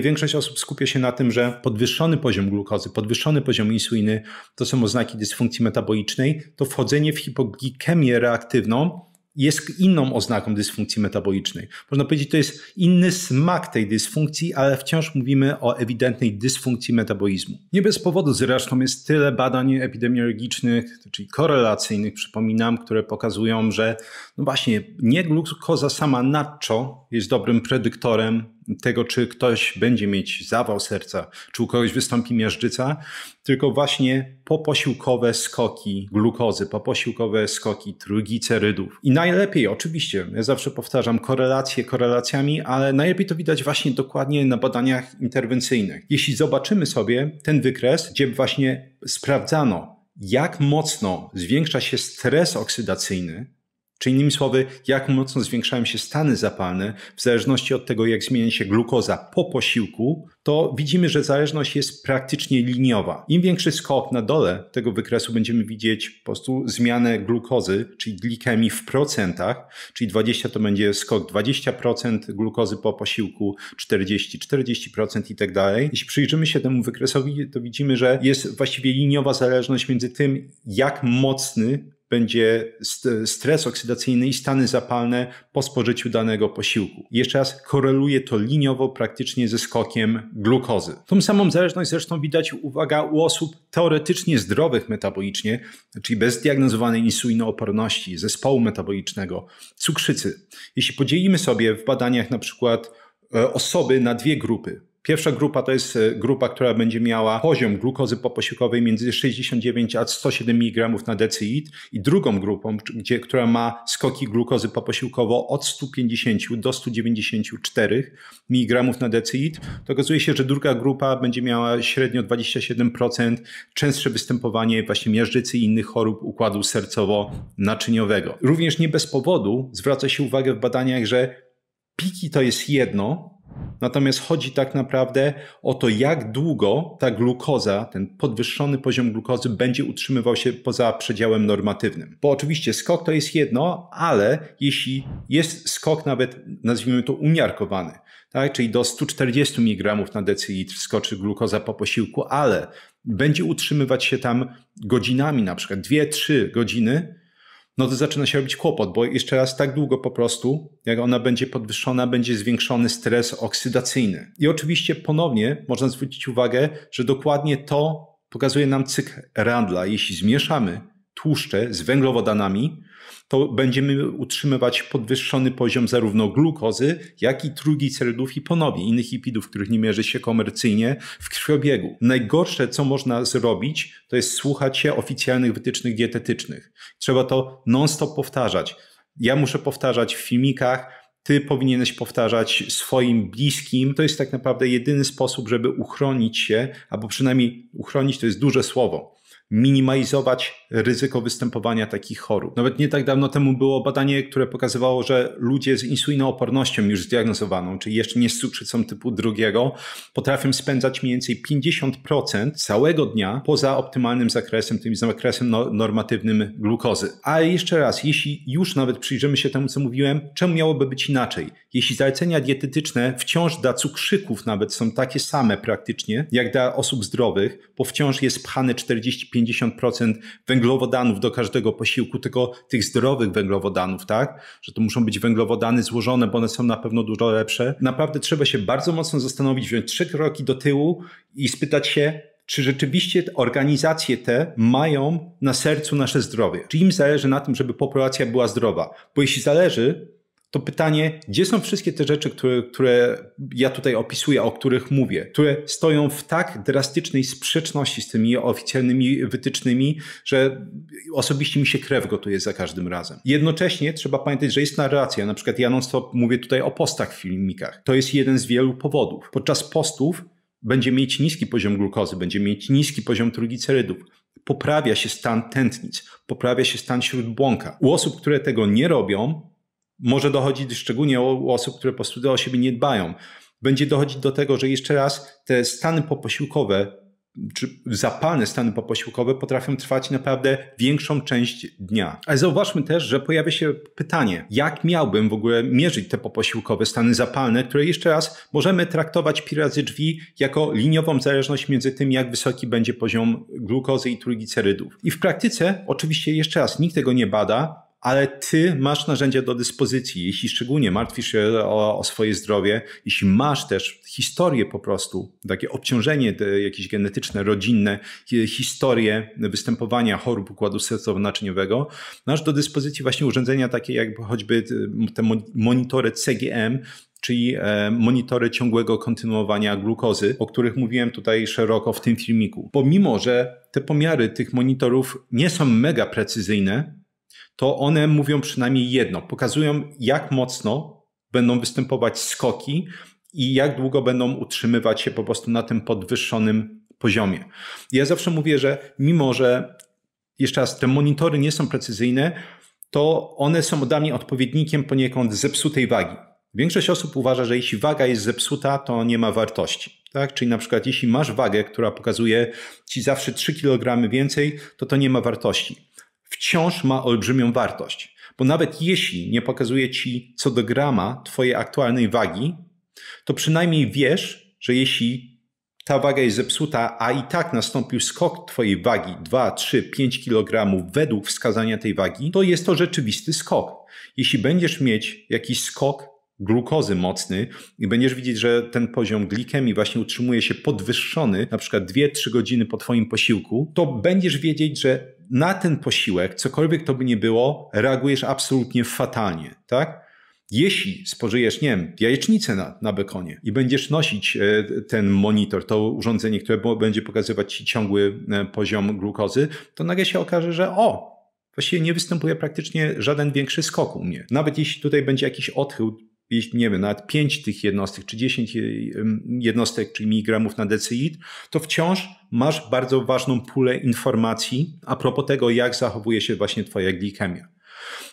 Większość osób skupia się na tym, że podwyższony poziom glukozy, podwyższony poziom insuliny to są oznaki dysfunkcji metabolicznej, to wchodzenie w hipoglikemię reaktywną jest inną oznaką dysfunkcji metabolicznej. Można powiedzieć, to jest inny smak tej dysfunkcji, ale wciąż mówimy o ewidentnej dysfunkcji metabolizmu. Nie bez powodu zresztą jest tyle badań epidemiologicznych, czyli korelacyjnych, przypominam, które pokazują, że no właśnie nie glukoza sama nadto jest dobrym predyktorem tego, czy ktoś będzie mieć zawał serca, czy u kogoś wystąpi miażdżyca, tylko właśnie poposiłkowe skoki glukozy, poposiłkowe skoki triglicerydów. I najlepiej, oczywiście, ja zawsze powtarzam korelacje korelacjami, ale najlepiej to widać właśnie dokładnie na badaniach interwencyjnych. Jeśli zobaczymy sobie ten wykres, gdzie właśnie sprawdzano, jak mocno zwiększa się stres oksydacyjny, czy innymi słowy, jak mocno zwiększają się stany zapalne w zależności od tego, jak zmienia się glukoza po posiłku, to widzimy, że zależność jest praktycznie liniowa. Im większy skok na dole tego wykresu będziemy widzieć po prostu zmianę glukozy, czyli glikemii w procentach, czyli 20 to będzie skok 20% glukozy po posiłku, 40% i tak dalej. Jeśli przyjrzymy się temu wykresowi, to widzimy, że jest właściwie liniowa zależność między tym, jak mocny będzie stres oksydacyjny i stany zapalne po spożyciu danego posiłku. Jeszcze raz, koreluje to liniowo praktycznie ze skokiem glukozy. Tą samą zależność zresztą widać, uwaga, u osób teoretycznie zdrowych metabolicznie, czyli bez zdiagnozowanej insulinooporności, zespołu metabolicznego, cukrzycy. Jeśli podzielimy sobie w badaniach na przykład osoby na dwie grupy, pierwsza grupa to jest grupa, która będzie miała poziom glukozy poposiłkowej między 69 a 107 mg na decilitr i drugą grupą, która ma skoki glukozy poposiłkowo od 150 do 194 mg na decilitr, to okazuje się, że druga grupa będzie miała średnio 27% częstsze występowanie właśnie miażdżycy i innych chorób układu sercowo-naczyniowego. Również nie bez powodu zwraca się uwagę w badaniach, że piki to jest jedno, natomiast chodzi tak naprawdę o to, jak długo ta glukoza, ten podwyższony poziom glukozy będzie utrzymywał się poza przedziałem normatywnym. Bo oczywiście skok to jest jedno, ale jeśli jest skok nawet, nazwijmy to umiarkowany, tak, czyli do 140 mg na decilitr skoczy glukoza po posiłku, ale będzie utrzymywać się tam godzinami, na przykład 2-3 godziny, no to zaczyna się robić kłopot, bo jeszcze raz tak długo po prostu, jak ona będzie podwyższona, będzie zwiększony stres oksydacyjny. I oczywiście ponownie można zwrócić uwagę, że dokładnie to pokazuje nam cykl Randla. Jeśli zmieszamy tłuszcze z węglowodanami, to będziemy utrzymywać podwyższony poziom zarówno glukozy, jak i triglicerydów i ponownie innych lipidów, których nie mierzy się komercyjnie w krwiobiegu. Najgorsze, co można zrobić, to jest słuchać się oficjalnych wytycznych dietetycznych. Trzeba to non-stop powtarzać. Ja muszę powtarzać w filmikach, ty powinieneś powtarzać swoim bliskim. To jest tak naprawdę jedyny sposób, żeby uchronić się, albo przynajmniej uchronić to jest duże słowo. Minimalizować ryzyko występowania takich chorób. Nawet nie tak dawno temu było badanie, które pokazywało, że ludzie z insulinoopornością już zdiagnozowaną, czyli jeszcze nie z cukrzycą typu 2, potrafią spędzać mniej więcej 50% całego dnia poza optymalnym zakresem, tym zakresem normatywnym glukozy. Ale jeszcze raz, jeśli już nawet przyjrzymy się temu, co mówiłem, czemu miałoby być inaczej? Jeśli zalecenia dietetyczne wciąż dla cukrzyków nawet są takie same praktycznie, jak dla osób zdrowych, bo wciąż jest pchane 40-50% węglowodanów do każdego posiłku, tylko tych zdrowych węglowodanów, tak? Że to muszą być węglowodany złożone, bo one są na pewno dużo lepsze. Naprawdę trzeba się bardzo mocno zastanowić, wziąć 3 kroki do tyłu i spytać się, czy rzeczywiście organizacje te mają na sercu nasze zdrowie? Czy im zależy na tym, żeby populacja była zdrowa? Bo jeśli zależy, to pytanie, gdzie są wszystkie te rzeczy, które ja tutaj opisuję, o których mówię, które stoją w tak drastycznej sprzeczności z tymi oficjalnymi wytycznymi, że osobiście mi się krew gotuje za każdym razem. Jednocześnie trzeba pamiętać, że jest narracja. Na przykład ja non-stop mówię tutaj o postach w filmikach. To jest jeden z wielu powodów. Podczas postów będzie mieć niski poziom glukozy, będzie mieć niski poziom trójglicerydów. Poprawia się stan tętnic, poprawia się stan śródbłąka. U osób, które tego nie robią, może dochodzić, szczególnie u osób, które po prostu o siebie nie dbają, będzie dochodzić do tego, że jeszcze raz te stany poposiłkowe, czy zapalne stany poposiłkowe potrafią trwać naprawdę większą część dnia. Ale zauważmy też, że pojawia się pytanie, jak miałbym w ogóle mierzyć te poposiłkowe stany zapalne, które jeszcze raz możemy traktować pi razy drzwi jako liniową zależność między tym, jak wysoki będzie poziom glukozy i trójglicerydów. I w praktyce, oczywiście jeszcze raz, nikt tego nie bada, ale ty masz narzędzia do dyspozycji. Jeśli szczególnie martwisz się o swoje zdrowie, jeśli masz też historię po prostu, takie obciążenie jakieś genetyczne, rodzinne, historię występowania chorób układu sercowo-naczyniowego, masz do dyspozycji właśnie urządzenia takie jak choćby te monitory CGM, czyli monitory ciągłego kontynuowania glukozy, o których mówiłem tutaj szeroko w tym filmiku. Pomimo że te pomiary tych monitorów nie są mega precyzyjne, to one mówią przynajmniej jedno. Pokazują, jak mocno będą występować skoki i jak długo będą utrzymywać się po prostu na tym podwyższonym poziomie. Ja zawsze mówię, że mimo, że jeszcze raz te monitory nie są precyzyjne, to one są dla mnie odpowiednikiem poniekąd zepsutej wagi. Większość osób uważa, że jeśli waga jest zepsuta, to nie ma wartości. Tak? Czyli na przykład jeśli masz wagę, która pokazuje ci zawsze 3 kg więcej, to nie ma wartości. Wciąż ma olbrzymią wartość, bo nawet jeśli nie pokazuje ci co do grama twojej aktualnej wagi, to przynajmniej wiesz, że jeśli ta waga jest zepsuta, a i tak nastąpił skok twojej wagi 2, 3, 5 kg według wskazania tej wagi, to jest to rzeczywisty skok. Jeśli będziesz mieć jakiś skok glukozy mocny i będziesz widzieć, że ten poziom glikemii właśnie utrzymuje się podwyższony, na przykład 2-3 godziny po twoim posiłku, to będziesz wiedzieć, że na ten posiłek, cokolwiek to by nie było, reagujesz absolutnie fatalnie, tak? Jeśli spożyjesz, nie wiem, jajecznicę na bekonie i będziesz nosić ten monitor, to urządzenie, które będzie pokazywać ci ciągły poziom glukozy, to nagle się okaże, że właściwie nie występuje praktycznie żaden większy skok u mnie. Nawet jeśli tutaj będzie jakiś odchył, jeśli nie wiem, nawet 5 tych jednostek, czy 10 jednostek, czyli miligramów na decylitr, to wciąż masz bardzo ważną pulę informacji a propos tego, jak zachowuje się właśnie twoja glikemia.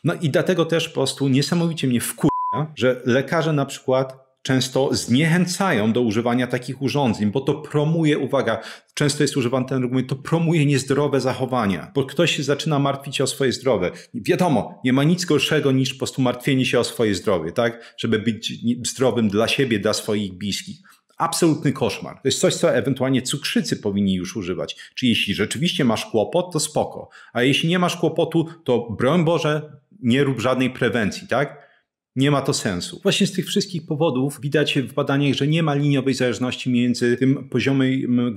No i dlatego też po prostu niesamowicie mnie wkurza, że lekarze na przykład często zniechęcają do używania takich urządzeń, bo to promuje, uwaga, często jest używany ten argument, to promuje niezdrowe zachowania, bo ktoś się zaczyna martwić o swoje zdrowie. Wiadomo, nie ma nic gorszego niż po prostu martwienie się o swoje zdrowie, tak? Żeby być zdrowym dla siebie, dla swoich bliskich. Absolutny koszmar. To jest coś, co ewentualnie cukrzycy powinni już używać. Czyli jeśli rzeczywiście masz kłopot, to spoko. A jeśli nie masz kłopotu, to broń Boże, nie rób żadnej prewencji, tak? Nie ma to sensu. Właśnie z tych wszystkich powodów widać w badaniach, że nie ma liniowej zależności między tym poziomem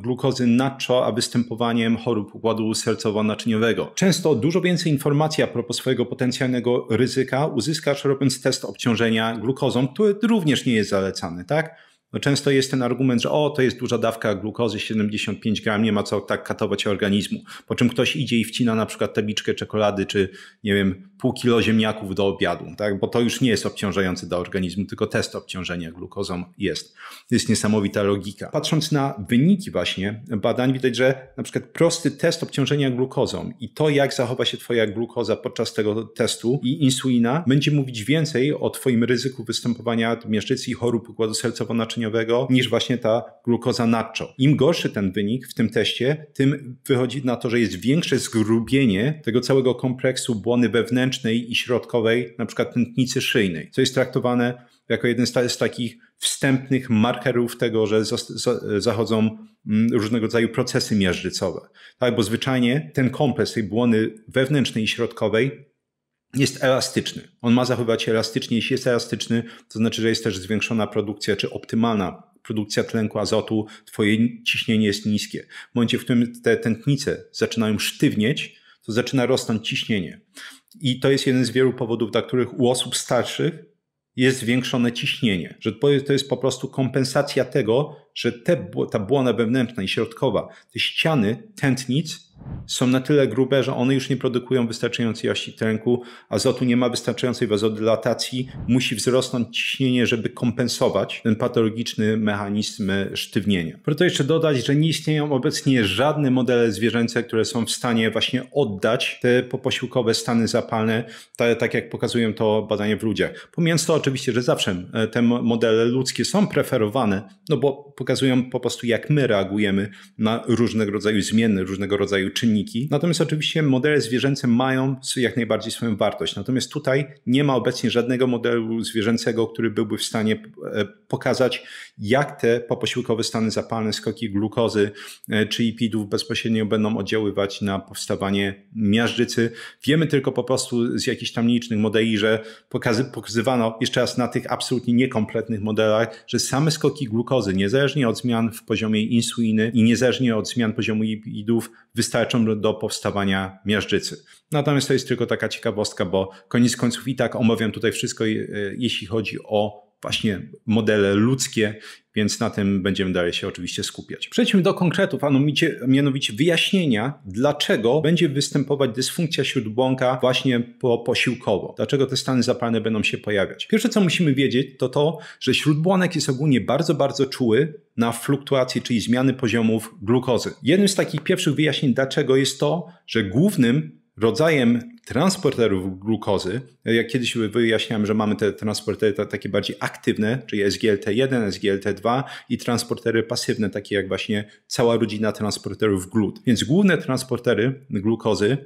glukozy nadczo, a występowaniem chorób układu sercowo-naczyniowego. Często dużo więcej informacji a propos swojego potencjalnego ryzyka uzyskasz robiąc test obciążenia glukozą, który również nie jest zalecany, tak? No często jest ten argument, że to jest duża dawka glukozy, 75 gram, nie ma co tak katować organizmu. Po czym ktoś idzie i wcina na przykład tabliczkę czekolady, czy nie wiem, pół kilo ziemniaków do obiadu, tak? Bo to już nie jest obciążający dla organizmu, tylko test obciążenia glukozą jest. To jest niesamowita logika. Patrząc na wyniki właśnie badań, widać, że na przykład prosty test obciążenia glukozą i to, jak zachowa się twoja glukoza podczas tego testu i insulina, będzie mówić więcej o twoim ryzyku występowania miażdżycy i chorób układu sercowo-naczyniowego niż właśnie ta glukoza nadczo. Im gorszy ten wynik w tym teście, tym wychodzi na to, że jest większe zgrubienie tego całego kompleksu błony wewnętrznej i środkowej, na przykład tętnicy szyjnej, co jest traktowane jako jeden z takich wstępnych markerów tego, że zachodzą różnego rodzaju procesy miażdżycowe. Tak, bo zwyczajnie ten kompleks tej błony wewnętrznej i środkowej jest elastyczny. On ma zachowywać się elastycznie. Jeśli jest elastyczny, to znaczy, że jest też zwiększona produkcja, czy optymalna produkcja tlenku azotu, twoje ciśnienie jest niskie. W momencie, w którym te tętnice zaczynają sztywnieć, to zaczyna rosnąć ciśnienie. I to jest jeden z wielu powodów, dla których u osób starszych jest zwiększone ciśnienie, że to jest po prostu kompensacja tego, że ta błona wewnętrzna i środkowa, te ściany tętnic są na tyle grube, że one już nie produkują wystarczającej ilości tlenku azotu, nie ma wystarczającej wazodylatacji, musi wzrosnąć ciśnienie, żeby kompensować ten patologiczny mechanizm sztywnienia. Warto jeszcze dodać, że nie istnieją obecnie żadne modele zwierzęce, które są w stanie właśnie oddać te poposiłkowe stany zapalne, tak jak pokazują to badania w ludziach. Pomijając to oczywiście, że zawsze te modele ludzkie są preferowane, no bo pokazują po prostu, jak my reagujemy na różnego rodzaju zmiany, różnego rodzaju czynniki. Natomiast oczywiście modele zwierzęce mają jak najbardziej swoją wartość. Natomiast tutaj nie ma obecnie żadnego modelu zwierzęcego, który byłby w stanie pokazać, jak te poposiłkowe stany zapalne, skoki glukozy czy lipidów bezpośrednio będą oddziaływać na powstawanie miażdżycy. Wiemy tylko po prostu z jakichś tam licznych modeli, że pokazywano jeszcze raz na tych absolutnie niekompletnych modelach, że same skoki glukozy, niezależnie od zmian w poziomie insuliny i niezależnie od zmian poziomu lipidów, wystarczą do powstawania miażdżycy. Natomiast to jest tylko taka ciekawostka, bo koniec końców i tak omawiam tutaj wszystko, jeśli chodzi o właśnie modele ludzkie, więc na tym będziemy dalej się oczywiście skupiać. Przejdźmy do konkretów, a mianowicie wyjaśnienia, dlaczego będzie występować dysfunkcja śródbłąka właśnie posiłkowo. Dlaczego te stany zapalne będą się pojawiać. Pierwsze, co musimy wiedzieć, to, że śródbłonek jest ogólnie bardzo, bardzo czuły na fluktuacje, czyli zmiany poziomów glukozy. Jednym z takich pierwszych wyjaśnień, dlaczego jest to, że głównym rodzajem transporterów glukozy, jak kiedyś wyjaśniałem, że mamy te transportery takie bardziej aktywne, czyli SGLT1, SGLT2 i transportery pasywne, takie jak właśnie cała rodzina transporterów GLUT. Więc główne transportery glukozy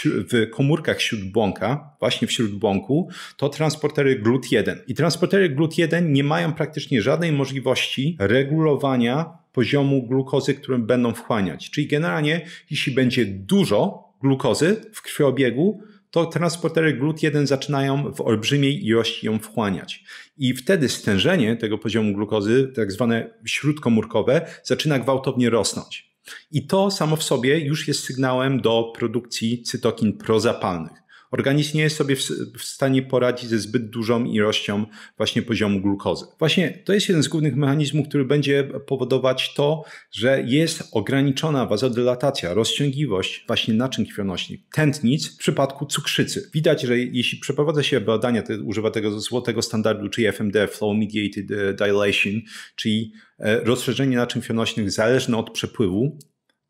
w komórkach śródbłąka, właśnie w śródbłąku, to transportery GLUT1. I transportery GLUT1 nie mają praktycznie żadnej możliwości regulowania poziomu glukozy, którą będą wchłaniać. Czyli generalnie, jeśli będzie dużo glukozy w krwiobiegu, to transportery GLUT1 zaczynają w olbrzymiej ilości ją wchłaniać. I wtedy stężenie tego poziomu glukozy, tak zwane śródkomórkowe, zaczyna gwałtownie rosnąć. I to samo w sobie już jest sygnałem do produkcji cytokin prozapalnych. Organizm nie jest sobie w stanie poradzić ze zbyt dużą ilością właśnie poziomu glukozy. Właśnie to jest jeden z głównych mechanizmów, który będzie powodować to, że jest ograniczona wazodylatacja, rozciągliwość właśnie naczyń krwionośnych, tętnic w przypadku cukrzycy. Widać, że jeśli przeprowadza się badania, używa tego złotego standardu, czyli FMD, Flow Mediated Dilation, czyli rozszerzenie naczyń krwionośnych zależne od przepływu,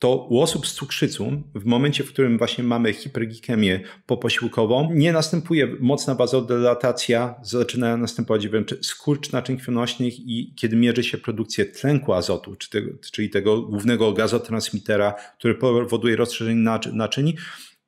to u osób z cukrzycą, w momencie, w którym właśnie mamy hiperglikemię poposiłkową, nie następuje mocna wazodylatacja, zaczyna następować wręcz skurcz naczyń krwionośnych i kiedy mierzy się produkcję tlenku azotu, czyli tego głównego gazotransmitera, który powoduje rozszerzenie naczyń,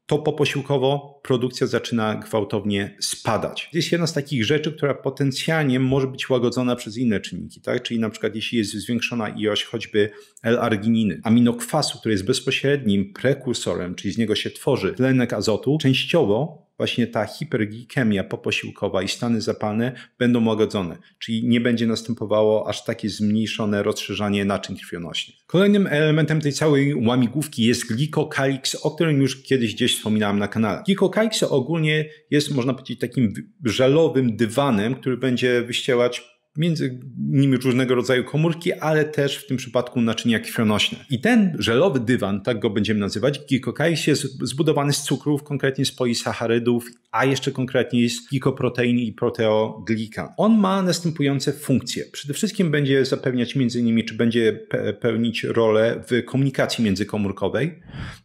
to poposiłkowo produkcja zaczyna gwałtownie spadać. To jest jedna z takich rzeczy, która potencjalnie może być łagodzona przez inne czynniki, tak? Czyli na przykład jeśli jest zwiększona ilość choćby L-argininy, aminokwasu, który jest bezpośrednim prekursorem, czyli z niego się tworzy tlenek azotu, częściowo właśnie ta hiperglikemia poposiłkowa i stany zapalne będą łagodzone, czyli nie będzie następowało aż takie zmniejszone rozszerzanie naczyń krwionośnych. Kolejnym elementem tej całej łamigłówki jest glikokalix, o którym już kiedyś gdzieś wspominałem na kanale. Glikokalix ogólnie jest, można powiedzieć, takim żelowym dywanem, który będzie wyścielać między nimi różnego rodzaju komórki, ale też w tym przypadku naczynia krwionośne. I ten żelowy dywan, tak go będziemy nazywać, glikokalix jest zbudowany z cukrów, konkretnie z polisacharydów, a jeszcze konkretnie z glikoproteiny i proteoglikan. On ma następujące funkcje. Przede wszystkim będzie zapewniać m.in., czy będzie pełnić rolę w komunikacji międzykomórkowej.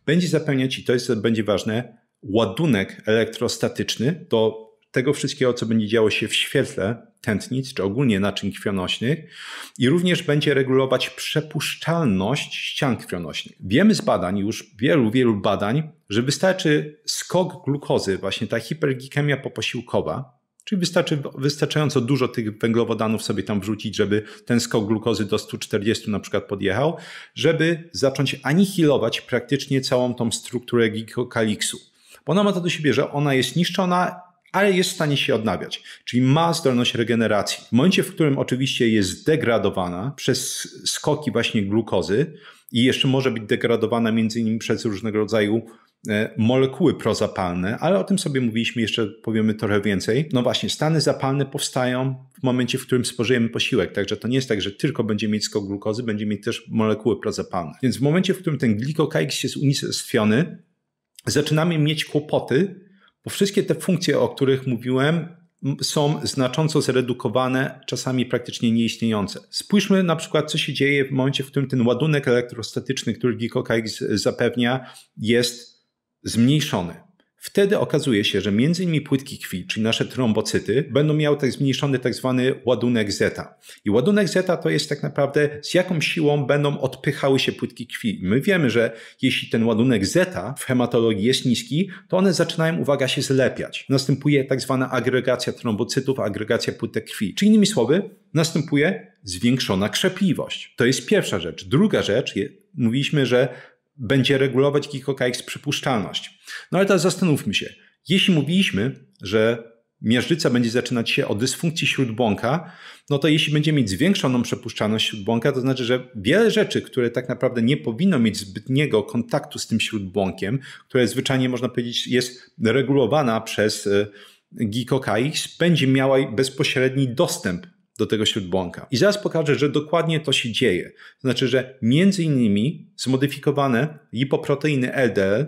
Będzie zapewniać, i to będzie ważne, ładunek elektrostatyczny do tego wszystkiego, co będzie działo się w świetle tętnic, czy ogólnie naczyń krwionośnych i również będzie regulować przepuszczalność ścian krwionośnych. Wiemy z badań, już wielu badań, że wystarczy skok glukozy, właśnie ta hiperglikemia poposiłkowa, czyli wystarczająco dużo tych węglowodanów sobie tam wrzucić, żeby ten skok glukozy do 140 na przykład podjechał, żeby zacząć anihilować praktycznie całą tą strukturę glikokaliksu. Bo ona ma to do siebie, że ona jest niszczona, ale jest w stanie się odnawiać, czyli ma zdolność regeneracji. W momencie, w którym oczywiście jest zdegradowana przez skoki właśnie glukozy i jeszcze może być degradowana między innymi przez różnego rodzaju molekuły prozapalne, ale o tym sobie mówiliśmy, jeszcze powiemy trochę więcej. No właśnie, stany zapalne powstają w momencie, w którym spożyjemy posiłek, także to nie jest tak, że tylko będzie mieć skok glukozy, będzie mieć też molekuły prozapalne. Więc w momencie, w którym ten glikokaiks jest unicestwiony, zaczynamy mieć kłopoty, bo wszystkie te funkcje, o których mówiłem, są znacząco zredukowane, czasami praktycznie nieistniejące. Spójrzmy na przykład, co się dzieje w momencie, w którym ten ładunek elektrostatyczny, który glikokaiks zapewnia, jest zmniejszony. Wtedy okazuje się, że między innymi płytki krwi, czyli nasze trombocyty, będą miały tak zmniejszony tak zwany ładunek zeta. I ładunek zeta to jest tak naprawdę, z jaką siłą będą odpychały się płytki krwi. I my wiemy, że jeśli ten ładunek zeta w hematologii jest niski, to one zaczynają, uwaga, się zlepiać. Następuje tak zwana agregacja trombocytów, agregacja płytek krwi. Czyli innymi słowy, następuje zwiększona krzepliwość. To jest pierwsza rzecz. Druga rzecz, mówiliśmy, że będzie regulować glikokaiks przypuszczalność. No ale teraz zastanówmy się. Jeśli mówiliśmy, że miażdżyca będzie zaczynać się od dysfunkcji śródbłąka, no to jeśli będzie mieć zwiększoną przepuszczalność śródbłąka, to znaczy, że wiele rzeczy, które tak naprawdę nie powinno mieć zbytniego kontaktu z tym śródbłąkiem, które zwyczajnie można powiedzieć jest regulowana przez glikokaiks, będzie miała bezpośredni dostęp do tego śródbłąka. I zaraz pokażę, że dokładnie to się dzieje. To znaczy, że między innymi zmodyfikowane lipoproteiny LDL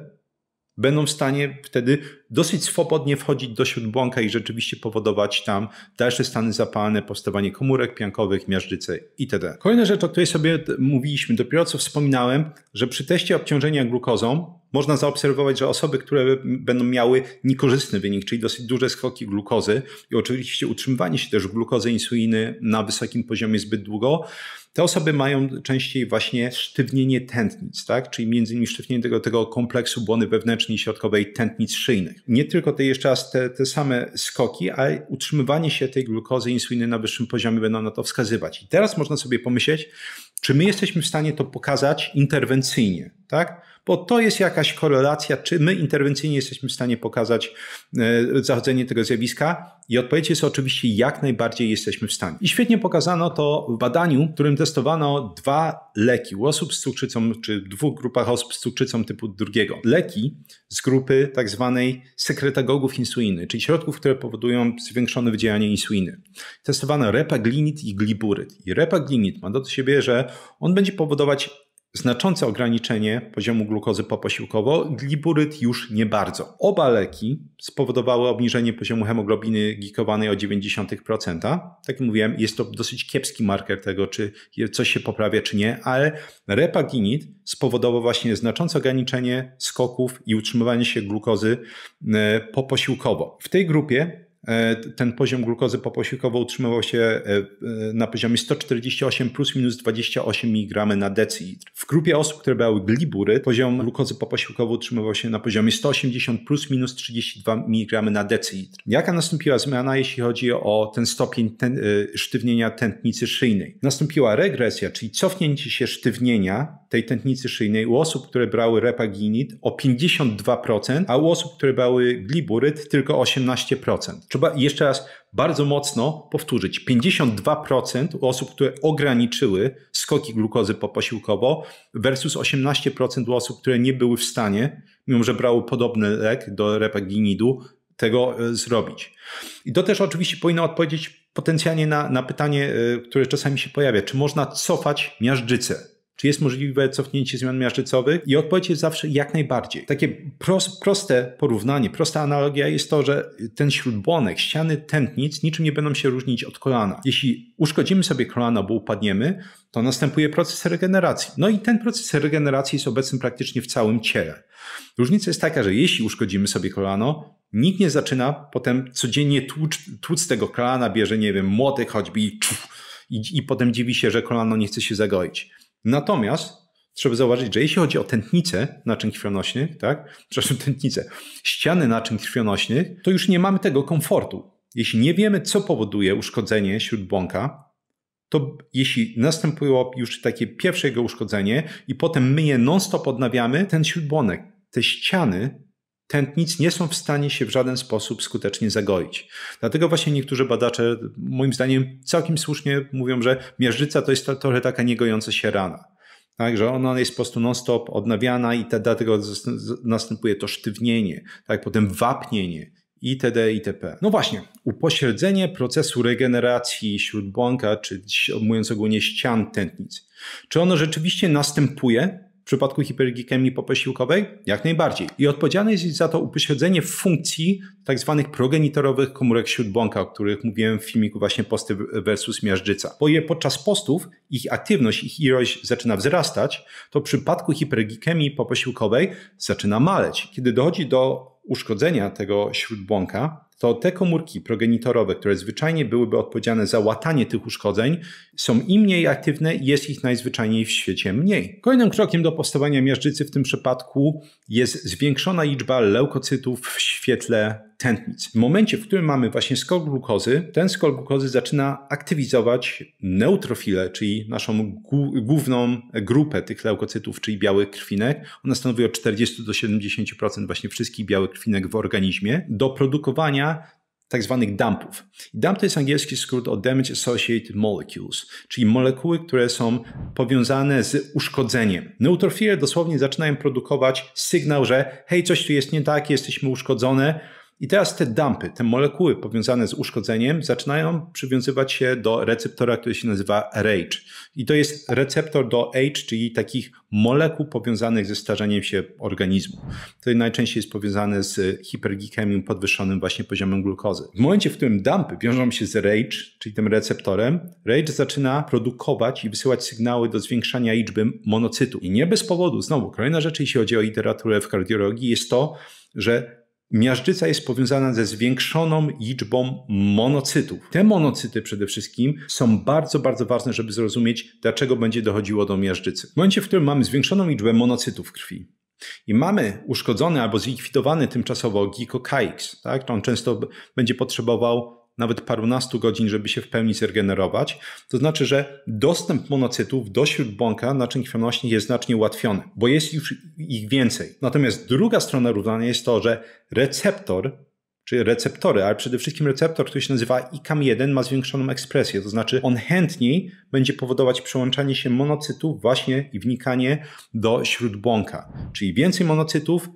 będą w stanie wtedy dosyć swobodnie wchodzić do śródbłąka i rzeczywiście powodować tam dalsze stany zapalne, powstawanie komórek piankowych, miażdżycy itd. Kolejna rzecz, o której sobie mówiliśmy, dopiero co wspominałem, że przy teście obciążenia glukozą można zaobserwować, że osoby, które będą miały niekorzystny wynik, czyli dosyć duże skoki glukozy i oczywiście utrzymywanie się też glukozy, insuliny na wysokim poziomie zbyt długo, te osoby mają częściej właśnie sztywnienie tętnic, tak? Czyli między innymi sztywnienie tego kompleksu błony wewnętrznej i środkowej tętnic szyjnych. Nie tylko jeszcze raz te same skoki, ale utrzymywanie się tej glukozy i insuliny na wyższym poziomie będą na to wskazywać. I teraz można sobie pomyśleć, czy my jesteśmy w stanie to pokazać interwencyjnie, tak? Bo to jest jakaś korelacja, czy my interwencyjnie jesteśmy w stanie pokazać zachodzenie tego zjawiska? I odpowiedź jest oczywiście jak najbardziej jesteśmy w stanie. I świetnie pokazano to w badaniu, w którym testowano 2 leki u osób z cukrzycą, czy 2 grupach osób z cukrzycą typu 2. Leki z grupy tak zwanej sekretagogów insuliny, czyli środków, które powodują zwiększone wydzielanie insuliny. Testowano repaglinid i gliburyd. I repaglinid ma do siebie, że on będzie powodować znaczące ograniczenie poziomu glukozy poposiłkowo, gliburyd już nie bardzo. Oba leki spowodowały obniżenie poziomu hemoglobiny glikowanej o 0,9%. Tak jak mówiłem, jest to dosyć kiepski marker tego, czy coś się poprawia, czy nie, ale repaglinid spowodował właśnie znaczące ograniczenie skoków i utrzymywanie się glukozy poposiłkowo. W tej grupie ten poziom glukozy poposiłkowo utrzymywał się na poziomie 148 plus minus 28 mg na decylitr. W grupie osób, które brały gliburyd, poziom glukozy poposiłkowo utrzymywał się na poziomie 180 plus minus 32 mg na decylitr. Jaka nastąpiła zmiana, jeśli chodzi o ten stopień sztywnienia tętnicy szyjnej? Nastąpiła regresja, czyli cofnięcie się sztywnienia tej tętnicy szyjnej u osób, które brały repaglinid o 52%, a u osób, które brały gliburyd tylko 18%. Trzeba jeszcze raz bardzo mocno powtórzyć. 52% u osób, które ograniczyły skoki glukozy poposiłkowo versus 18% u osób, które nie były w stanie, mimo że brały podobny lek do repaglinidu, tego zrobić. I to też oczywiście powinno odpowiedzieć potencjalnie na pytanie, które czasami się pojawia. Czy można cofać miażdżycę? Czy jest możliwe cofnięcie zmian miażdżycowych? I odpowiedź jest zawsze jak najbardziej. Takie proste porównanie, prosta analogia jest to, że ten śródbłonek, ściany tętnic niczym nie będą się różnić od kolana. Jeśli uszkodzimy sobie kolano, bo upadniemy, to następuje proces regeneracji. No i ten proces regeneracji jest obecny praktycznie w całym ciele. Różnica jest taka, że jeśli uszkodzimy sobie kolano, nikt nie zaczyna potem codziennie tłuc tego kolana, bierze, nie wiem, młotek choćby i potem dziwi się, że kolano nie chce się zagoić. Natomiast trzeba zauważyć, że jeśli chodzi o tętnice naczyń krwionośnych, ściany naczyń krwionośnych, to już nie mamy tego komfortu. Jeśli nie wiemy, co powoduje uszkodzenie śródbłąka, to jeśli następuje już takie pierwsze jego uszkodzenie i potem my je non-stop odnawiamy, ten śródbłonek, te ściany tętnic nie są w stanie się w żaden sposób skutecznie zagoić. Dlatego właśnie niektórzy badacze, moim zdaniem całkiem słusznie mówią, że miażdżyca to jest trochę taka niegojąca się rana. Tak, że ona jest po prostu non-stop odnawiana i dlatego następuje to sztywnienie, tak, potem wapnienie itd. itp. No właśnie, upośledzenie procesu regeneracji śródbłąka, czy mówiąc ogólnie ścian tętnic. Czy ono rzeczywiście następuje w przypadku hiperglikemii poposiłkowej? Jak najbardziej. I odpowiedzialne jest za to upośledzenie funkcji tak zwanych progenitorowych komórek śródbłąka, o których mówiłem w filmiku właśnie posty versus miażdżyca. Bo podczas postów ich aktywność, ich ilość zaczyna wzrastać, to w przypadku hiperglikemii poposiłkowej zaczyna maleć. Kiedy dochodzi do uszkodzenia tego śródbłąka, to te komórki progenitorowe, które zwyczajnie byłyby odpowiedzialne za łatanie tych uszkodzeń, są im mniej aktywne i jest ich najzwyczajniej w świecie mniej. Kolejnym krokiem do powstawania miażdżycy w tym przypadku jest zwiększona liczba leukocytów w świetle tętnic. W momencie, w którym mamy właśnie skok glukozy, ten skok glukozy zaczyna aktywizować neutrofile, czyli naszą główną grupę tych leukocytów, czyli białych krwinek. One stanowią od 40 do 70% właśnie wszystkich białych krwinek w organizmie, do produkowania tak zwanych dumpów. Dump to jest angielski skrót od Damage Associated Molecules, czyli molekuły, które są powiązane z uszkodzeniem. Neutrofile dosłownie zaczynają produkować sygnał, że hej, coś tu jest nie tak, jesteśmy uszkodzone. I teraz te dumpy, te molekuły powiązane z uszkodzeniem zaczynają przywiązywać się do receptora, który się nazywa RAGE. I to jest receptor do AGE, czyli takich molekuł powiązanych ze starzeniem się organizmu. To najczęściej jest powiązane z hiperglikemią, podwyższonym właśnie poziomem glukozy. W momencie, w którym dumpy wiążą się z RAGE, czyli tym receptorem, RAGE zaczyna produkować i wysyłać sygnały do zwiększania liczby monocytów. I nie bez powodu, znowu, kolejna rzecz, jeśli chodzi o literaturę w kardiologii, jest to, że miażdżyca jest powiązana ze zwiększoną liczbą monocytów. Te monocyty przede wszystkim są bardzo, bardzo ważne, żeby zrozumieć, dlaczego będzie dochodziło do miażdżycy. W momencie, w którym mamy zwiększoną liczbę monocytów w krwi i mamy uszkodzony albo zlikwidowany tymczasowo glycocalyx, tak, to on często będzie potrzebował nawet parunastu godzin, żeby się w pełni zregenerować, to znaczy, że dostęp monocytów do śródbłąka naczyń krwionośnych jest znacznie ułatwiony, bo jest już ich więcej. Natomiast druga strona równania jest to, że receptor, czy receptory, ale przede wszystkim receptor, który się nazywa ICAM1, ma zwiększoną ekspresję, to znaczy on chętniej będzie powodować przełączanie się monocytów właśnie i wnikanie do śródbłąka, czyli więcej monocytów,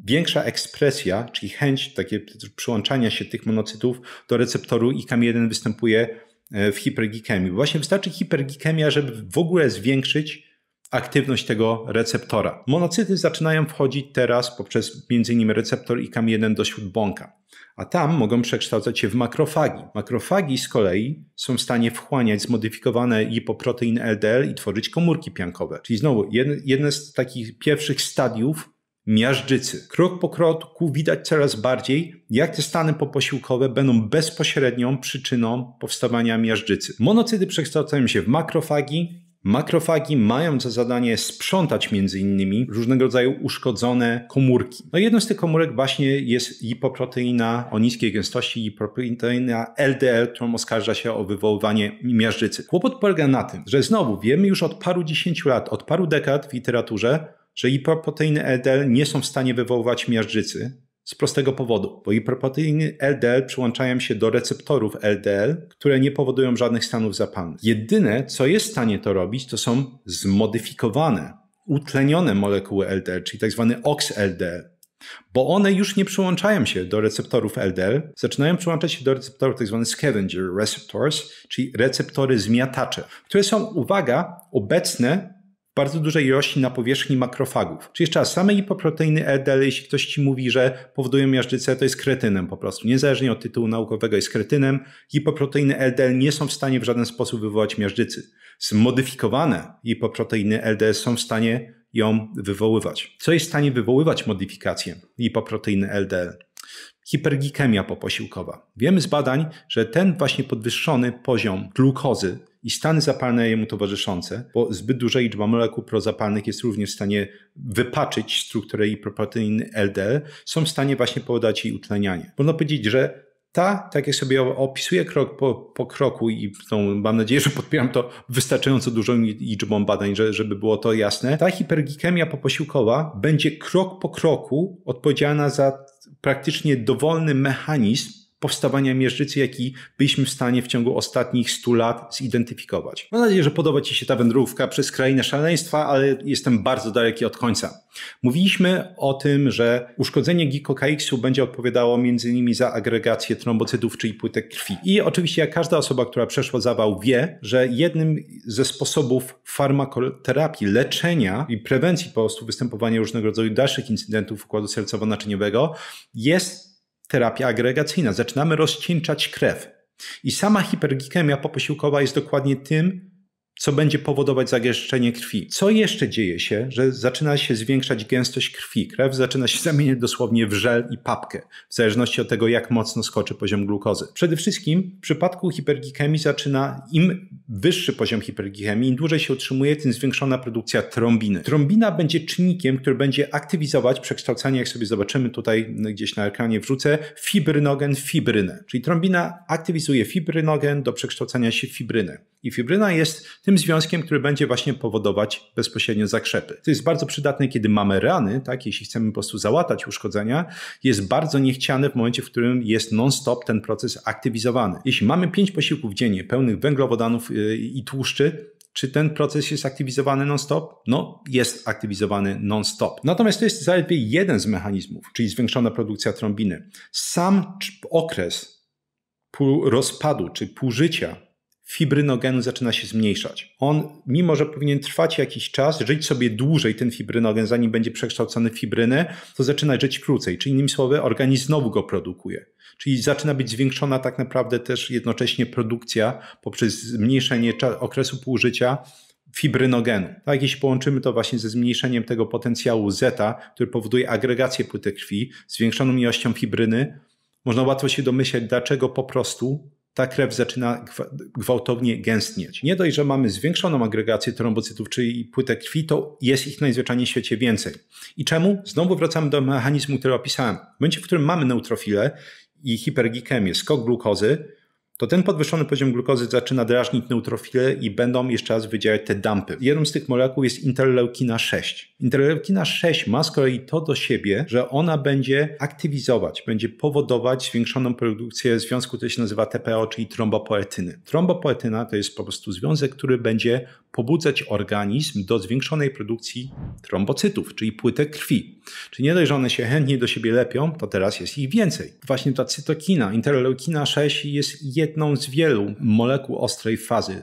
większa ekspresja, czyli chęć takie przyłączania się tych monocytów do receptoru ICAM1 występuje w hiperglikemii. Właśnie wystarczy hiperglikemia, żeby w ogóle zwiększyć aktywność tego receptora. Monocyty zaczynają wchodzić teraz poprzez m.in. receptor ICAM1 do śródbłąka, a tam mogą przekształcać się w makrofagi. Makrofagi z kolei są w stanie wchłaniać zmodyfikowane lipoproteiny LDL i tworzyć komórki piankowe. Czyli znowu jedne z takich pierwszych stadiów miażdżycy. Krok po kroku widać coraz bardziej, jak te stany poposiłkowe będą bezpośrednią przyczyną powstawania miażdżycy. Monocyty przekształcają się w makrofagi. Makrofagi mają za zadanie sprzątać między innymi różnego rodzaju uszkodzone komórki. No jedną z tych komórek właśnie jest lipoproteina o niskiej gęstości, lipoproteina LDL, którą oskarża się o wywoływanie miażdżycy. Kłopot polega na tym, że znowu wiemy już od paru dziesięciu lat, od paru dekad w literaturze, że lipoproteiny LDL nie są w stanie wywoływać miażdżycy z prostego powodu, bo lipoproteiny LDL przyłączają się do receptorów LDL, które nie powodują żadnych stanów zapalnych. Jedyne, co jest w stanie to robić, to są zmodyfikowane, utlenione molekuły LDL, czyli tak zwany OX-LDL, bo one już nie przyłączają się do receptorów LDL, zaczynają przyłączać się do receptorów tak zwanych scavenger receptors, czyli receptory zmiatacze, które są, uwaga, obecne w bardzo dużej ilości na powierzchni makrofagów. Czyli jeszcze raz, same lipoproteiny LDL, jeśli ktoś ci mówi, że powodują miażdżycę, to jest kretynem po prostu. Niezależnie od tytułu naukowego jest kretynem. Lipoproteiny LDL nie są w stanie w żaden sposób wywołać miażdżycy. Zmodyfikowane lipoproteiny LDL są w stanie ją wywoływać. Co jest w stanie wywoływać modyfikację lipoproteiny LDL? Hiperglikemia poposiłkowa. Wiemy z badań, że ten właśnie podwyższony poziom glukozy i stany zapalne jemu towarzyszące, bo zbyt duża liczba molekuł prozapalnych jest również w stanie wypaczyć strukturę lipoproteiny LDL, są w stanie właśnie powodować jej utlenianie. Można powiedzieć, że tak jak sobie opisuję krok po kroku i mam nadzieję, że podpieram to wystarczająco dużą liczbą badań, żeby było to jasne, ta hiperglikemia poposiłkowa będzie krok po kroku odpowiedzialna za praktycznie dowolny mechanizm powstawania miażdżycy, jaki byliśmy w stanie w ciągu ostatnich 100 lat zidentyfikować. Mam nadzieję, że podoba Ci się ta wędrówka przez krainę szaleństwa, ale jestem bardzo daleki od końca. Mówiliśmy o tym, że uszkodzenie GKX-u będzie odpowiadało m.in. za agregację trombocytów, czyli płytek krwi. I oczywiście jak każda osoba, która przeszła zawał, wie, że jednym ze sposobów farmakoterapii, leczenia i prewencji po prostu występowania różnego rodzaju dalszych incydentów układu sercowo-naczyniowego jest terapia agregacyjna. Zaczynamy rozcieńczać krew. I sama hiperglikemia poposiłkowa jest dokładnie tym, co będzie powodować zagęszczenie krwi. Co jeszcze dzieje się, że zaczyna się zwiększać gęstość krwi. Krew zaczyna się zamieniać dosłownie w żel i papkę, w zależności od tego, jak mocno skoczy poziom glukozy. Przede wszystkim w przypadku hiperglikemii im wyższy poziom hiperglikemii, im dłużej się utrzymuje, tym zwiększona produkcja trombiny. Trombina będzie czynnikiem, który będzie aktywizować przekształcanie, jak sobie zobaczymy tutaj gdzieś na ekranie wrzucę, fibrynogen w fibrynę. Czyli trombina aktywizuje fibrynogen do przekształcania się w fibrynę. I fibryna jest tym związkiem, który będzie właśnie powodować bezpośrednio zakrzepy. To jest bardzo przydatne, kiedy mamy rany, tak? Jeśli chcemy po prostu załatać uszkodzenia, jest bardzo niechciane w momencie, w którym jest non-stop ten proces aktywizowany. Jeśli mamy 5 posiłków dziennie pełnych węglowodanów i tłuszczy, czy ten proces jest aktywizowany non-stop? No, jest aktywizowany non-stop. Natomiast to jest zaledwie jeden z mechanizmów, czyli zwiększona produkcja trombiny. Sam okres rozpadu, czy półżycia fibrynogenu zaczyna się zmniejszać. On, mimo że powinien trwać jakiś czas, żyć sobie dłużej ten fibrynogen, zanim będzie przekształcony w fibrynę, to zaczyna żyć krócej. Czyli innymi słowy, organizm znowu go produkuje. Czyli zaczyna być zwiększona tak naprawdę też jednocześnie produkcja poprzez zmniejszenie okresu półżycia fibrynogenu. Tak, jeśli połączymy to właśnie ze zmniejszeniem tego potencjału zeta, który powoduje agregację płytek krwi, zwiększoną ilością fibryny, można łatwo się domyśleć, dlaczego po prostu ta krew zaczyna gwałtownie gęstnieć. Nie dość, że mamy zwiększoną agregację trombocytów, czyli płytek krwi, to jest ich najzwyczajniej w świecie więcej. I czemu? Znowu wracamy do mechanizmu, który opisałem. W momencie, w którym mamy neutrofilę i hiperglikemię, skok glukozy, to ten podwyższony poziom glukozy zaczyna drażnić neutrofile i będą jeszcze raz wydzielać te dumpy. Jedną z tych molekuł jest interleukina 6. Interleukina 6 ma z kolei to do siebie, że ona będzie aktywizować, będzie powodować zwiększoną produkcję związku, który się nazywa TPO, czyli trombopoetyny. Trombopoetyna to jest po prostu związek, który będzie pobudzać organizm do zwiększonej produkcji trombocytów, czyli płytek krwi. Czyli nie dość, że one się chętnie do siebie lepią, to teraz jest ich więcej. Właśnie ta cytokina, interleukina 6 jest jedną z wielu molekuł ostrej fazy.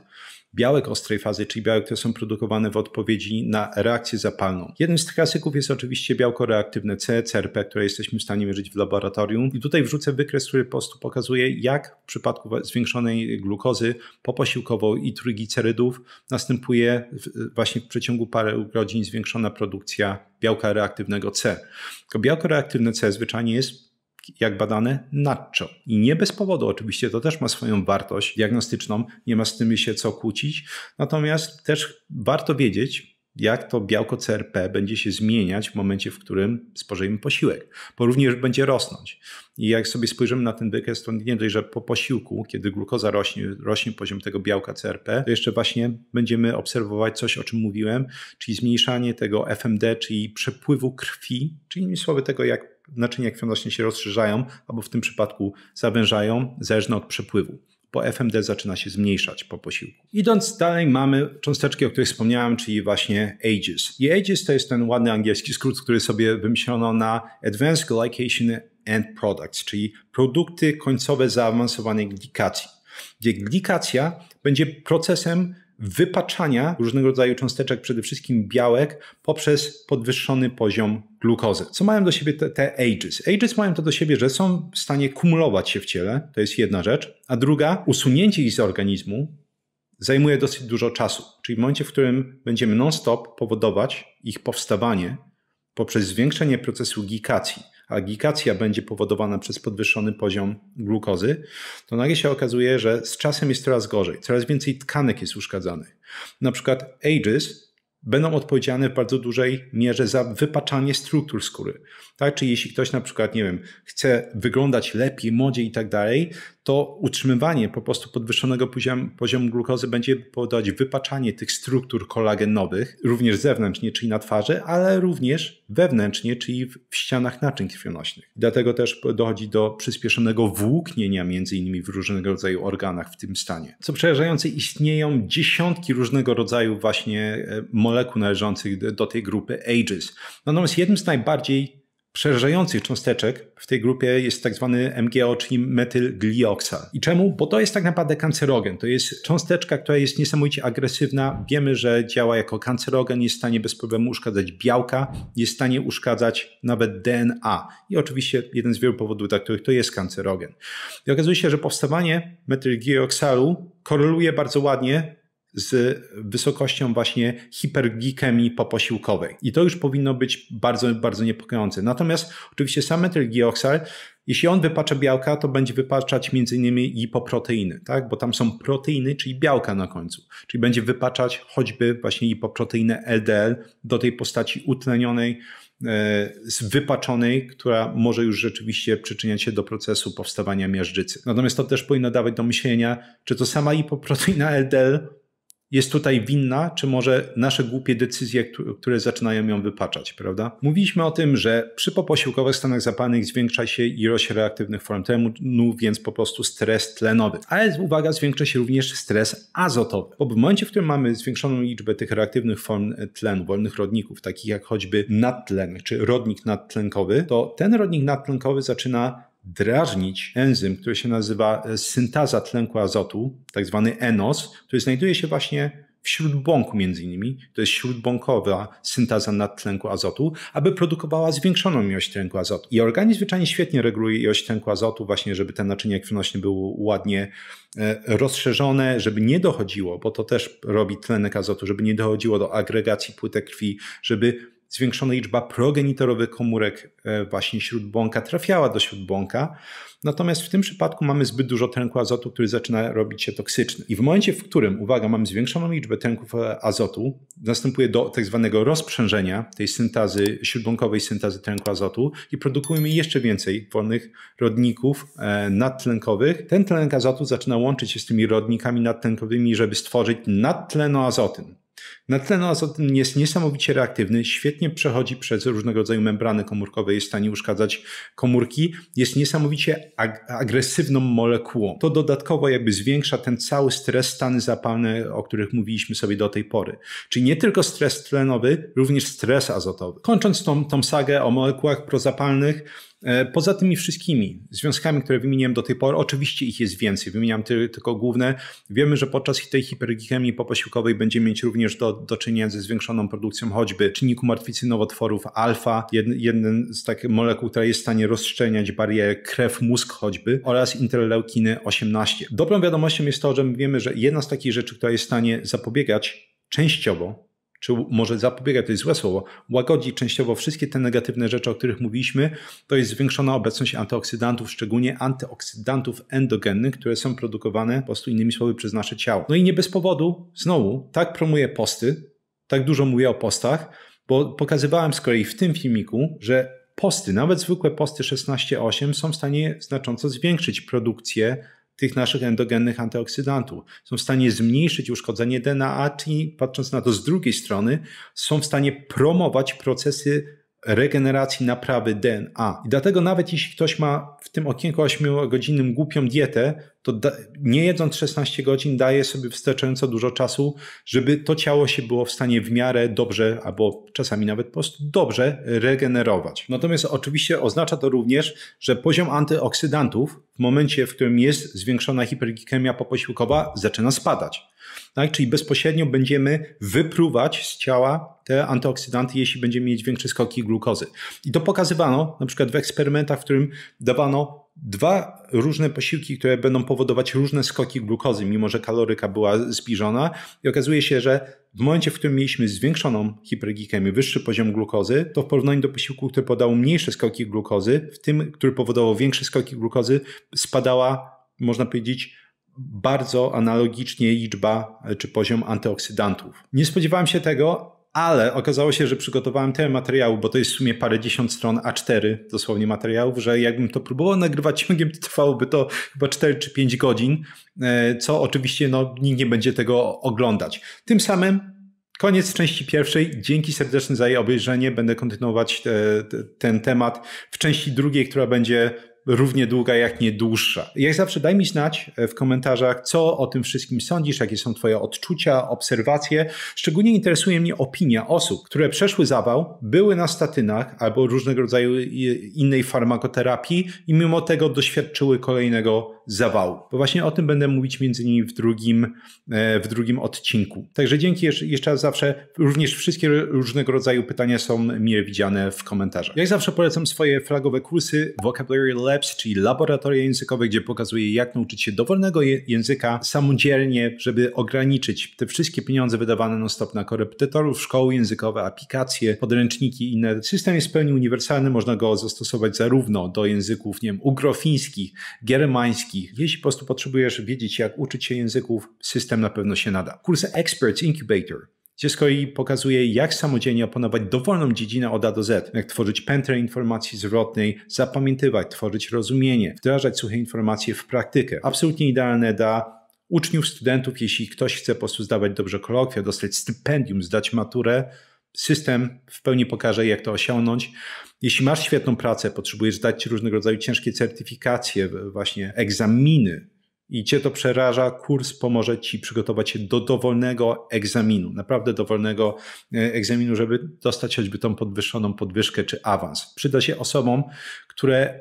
Białek ostrej fazy, czyli białek, które są produkowane w odpowiedzi na reakcję zapalną. Jednym z tych klasyków jest oczywiście białko reaktywne C, CRP, które jesteśmy w stanie mierzyć w laboratorium. I tutaj wrzucę wykres, który po prostu pokazuje, jak w przypadku zwiększonej glukozy poposiłkowo i trójglicerydów następuje właśnie w przeciągu paru godzin zwiększona produkcja białka reaktywnego C. Tylko białko reaktywne C zwyczajnie jest, jak badane, nadczo. I nie bez powodu oczywiście, to też ma swoją wartość diagnostyczną, nie ma z tym się co kłócić, natomiast też warto wiedzieć, jak to białko CRP będzie się zmieniać w momencie, w którym spożyjemy posiłek, bo również będzie rosnąć. I jak sobie spojrzymy na ten wykres, to nie dość, że po posiłku, kiedy glukoza rośnie poziom tego białka CRP, to jeszcze właśnie będziemy obserwować coś, o czym mówiłem, czyli zmniejszanie tego FMD, czyli przepływu krwi, czyli innymi słowy tego, jak naczynia krwionośne się rozszerzają, albo w tym przypadku zawężają, zależnie od przepływu. Bo FMD zaczyna się zmniejszać po posiłku. Idąc dalej, mamy cząsteczki, o których wspomniałem, czyli właśnie AGEs. I AGEs to jest ten ładny angielski skrót, który sobie wymyślono na Advanced Glycation End Products, czyli produkty końcowe zaawansowanej glikacji, gdzie glikacja będzie procesem wypaczania różnego rodzaju cząsteczek, przede wszystkim białek, poprzez podwyższony poziom glukozy. Co mają do siebie te AGEs? AGEs mają to do siebie, że są w stanie kumulować się w ciele, to jest jedna rzecz, a druga, usunięcie ich z organizmu zajmuje dosyć dużo czasu. Czyli w momencie, w którym będziemy non-stop powodować ich powstawanie poprzez zwiększenie procesu glikacji, a glikacja będzie powodowana przez podwyższony poziom glukozy, to nagle się okazuje, że z czasem jest coraz gorzej, coraz więcej tkanek jest uszkadzanych. Na przykład AGEs będą odpowiedzialne w bardzo dużej mierze za wypaczanie struktur skóry. Tak? Czyli jeśli ktoś na przykład, nie wiem, chce wyglądać lepiej, młodziej i tak dalej, to utrzymywanie po prostu podwyższonego poziomu glukozy będzie powodować wypaczanie tych struktur kolagenowych, również zewnętrznie, czyli na twarzy, ale również wewnętrznie, czyli w ścianach naczyń krwionośnych. Dlatego też dochodzi do przyspieszonego włóknienia między innymi w różnego rodzaju organach w tym stanie. Co przerażające, istnieją dziesiątki różnego rodzaju właśnie molekuł należących do tej grupy AGEs. Natomiast jednym z najbardziej przerażających cząsteczek w tej grupie jest tak zwany MGO, czyli metylglioksal. I czemu? Bo to jest tak naprawdę kancerogen. To jest cząsteczka, która jest niesamowicie agresywna. Wiemy, że działa jako kancerogen, jest w stanie bez problemu uszkadzać białka, jest w stanie uszkadzać nawet DNA. I oczywiście jeden z wielu powodów, dla których to jest kancerogen. I okazuje się, że powstawanie metylglioksalu koreluje bardzo ładnie z wysokością właśnie hiperglikemii poposiłkowej. I to już powinno być bardzo, bardzo niepokojące. Natomiast oczywiście sam metylglioksal, jeśli on wypacza białka, to będzie wypaczać m.in. lipoproteiny, tak? Bo tam są proteiny, czyli białka na końcu. Czyli będzie wypaczać choćby właśnie lipoproteinę LDL do tej postaci utlenionej, wypaczonej, która może już rzeczywiście przyczyniać się do procesu powstawania miażdżycy. Natomiast to też powinno dawać do myślenia, czy to sama lipoproteina LDL jest tutaj winna, czy może nasze głupie decyzje, które zaczynają ją wypaczać, prawda? Mówiliśmy o tym, że przy poposiłkowych stanach zapalnych zwiększa się ilość reaktywnych form tlenu, więc po prostu stres tlenowy. Ale uwaga, zwiększa się również stres azotowy. Bo w momencie, w którym mamy zwiększoną liczbę tych reaktywnych form tlenu, wolnych rodników, takich jak choćby nadtlenek, czy rodnik nadtlenkowy, to ten rodnik nadtlenkowy zaczyna drażnić enzym, który się nazywa syntaza tlenku azotu, tak zwany ENOS, który znajduje się właśnie w śródbłąku między innymi. To jest śródbłąkowa syntaza nadtlenku azotu, aby produkowała zwiększoną ilość tlenku azotu. I organizm zwyczajnie świetnie reguluje ilość tlenku azotu właśnie, żeby te naczynia krwionośne były ładnie rozszerzone, żeby nie dochodziło, bo to też robi tlenek azotu, żeby nie dochodziło do agregacji płytek krwi, żeby zwiększona liczba progenitorowych komórek właśnie śródbłąka trafiała do śródbłąka. Natomiast w tym przypadku mamy zbyt dużo tlenku azotu, który zaczyna robić się toksyczny. I w momencie, w którym, uwaga, mamy zwiększoną liczbę tlenków azotu, następuje do tak zwanego rozprzężenia tej syntazy, śródbłąkowej syntazy tlenku azotu i produkujemy jeszcze więcej wolnych rodników nadtlenkowych. Ten tlenek azotu zaczyna łączyć się z tymi rodnikami nadtlenkowymi, żeby stworzyć nadtlenoazotyn. Nadtlenoazotyn jest niesamowicie reaktywny, świetnie przechodzi przez różnego rodzaju membrany komórkowe, jest w stanie uszkadzać komórki, jest niesamowicie agresywną molekułą. To dodatkowo jakby zwiększa ten cały stres, stany zapalne, o których mówiliśmy sobie do tej pory. Czyli nie tylko stres tlenowy, również stres azotowy. Kończąc tą sagę o molekułach prozapalnych, poza tymi wszystkimi związkami, które wymieniłem do tej pory, oczywiście ich jest więcej, wymieniam tylko główne. Wiemy, że podczas tej hiperglikemii poposiłkowej będziemy mieć również do czynienia ze zwiększoną produkcją choćby czynniku martwicy nowotworów alfa, jeden z takich molekuł, która jest w stanie rozszczelniać barierę krew-mózg choćby, oraz interleukiny 18. Dobrą wiadomością jest to, że my wiemy, że jedna z takich rzeczy, która jest w stanie zapobiegać częściowo, czy może zapobiega, to jest złe słowo, łagodzi częściowo wszystkie te negatywne rzeczy, o których mówiliśmy, to jest zwiększona obecność antyoksydantów, szczególnie antyoksydantów endogennych, które są produkowane po prostu innymi słowy przez nasze ciało. No i nie bez powodu, znowu, tak promuję posty, tak dużo mówię o postach, bo pokazywałem z kolei w tym filmiku, że posty, nawet zwykłe posty 16:8 są w stanie znacząco zwiększyć produkcję tych naszych endogennych antyoksydantów. Są w stanie zmniejszyć uszkodzenie DNA, czyli patrząc na to z drugiej strony, są w stanie promować procesy regeneracji, naprawy DNA. I dlatego nawet jeśli ktoś ma w tym okienku 8-godzinnym głupią dietę, to nie jedząc 16 godzin daje sobie wystarczająco dużo czasu, żeby to ciało się było w stanie w miarę dobrze, albo czasami nawet po prostu dobrze regenerować. Natomiast oczywiście oznacza to również, że poziom antyoksydantów w momencie, w którym jest zwiększona hiperglikemia poposiłkowa, zaczyna spadać. Tak? Czyli bezpośrednio będziemy wypruwać z ciała te antyoksydanty, jeśli będziemy mieć większe skoki glukozy. I to pokazywano na przykład w eksperymentach, w którym dawano dwa różne posiłki, które będą powodować różne skoki glukozy, mimo że kaloryka była zbliżona. I okazuje się, że w momencie, w którym mieliśmy zwiększoną hiperglikemię, wyższy poziom glukozy, to w porównaniu do posiłku, który podawał mniejsze skoki glukozy, w tym, który powodował większe skoki glukozy, spadała, można powiedzieć, bardzo analogicznie liczba czy poziom antyoksydantów. Nie spodziewałem się tego, Ale okazało się, że przygotowałem tyle materiału, bo to jest w sumie parędziesiąt stron A4 dosłownie materiałów, że jakbym to próbował nagrywać ciągiem, to trwałoby to chyba 4 czy 5 godzin, co oczywiście nikt nie będzie tego oglądać. Tym samym koniec części pierwszej. Dzięki serdeczne za jej obejrzenie. Będę kontynuować ten temat w części drugiej, która będzie równie długa, jak nie dłuższa. Jak zawsze daj mi znać w komentarzach, co o tym wszystkim sądzisz, jakie są twoje odczucia, obserwacje. Szczególnie interesuje mnie opinia osób, które przeszły zawał, były na statynach albo różnego rodzaju innej farmakoterapii i mimo tego doświadczyły kolejnego zawału. Bo właśnie o tym będę mówić między innymi w drugim odcinku. Także dzięki jeszcze raz zawsze. Również wszystkie różnego rodzaju pytania są mile widziane w komentarzach. Jak zawsze polecam swoje flagowe kursy Vocabulary Labs, czyli laboratoria językowe, gdzie pokazuję, jak nauczyć się dowolnego języka samodzielnie, żeby ograniczyć te wszystkie pieniądze wydawane non-stop na korepetytorów, szkoły językowe, aplikacje, podręczniki i inne. System jest w pełni uniwersalny, można go zastosować zarówno do języków, ugrofińskich, germańskich. Jeśli po prostu potrzebujesz wiedzieć, jak uczyć się języków, system na pewno się nada. Kurs Experts Incubator, gdzie z kolei pokazuje, jak samodzielnie opanować dowolną dziedzinę od A do Z, jak tworzyć pętlę informacji zwrotnej, zapamiętywać, tworzyć rozumienie, wdrażać suche informacje w praktykę. Absolutnie idealne dla uczniów, studentów, jeśli ktoś chce po prostu zdawać dobrze kolokwia, dostać stypendium, zdać maturę. System w pełni pokaże, jak to osiągnąć. Jeśli masz świetną pracę, potrzebujesz zdać różnego rodzaju ciężkie certyfikacje, właśnie egzaminy i cię to przeraża, kurs pomoże ci przygotować się do dowolnego egzaminu, naprawdę dowolnego egzaminu, żeby dostać choćby tą podwyższoną podwyżkę czy awans. Przyda się osobom, które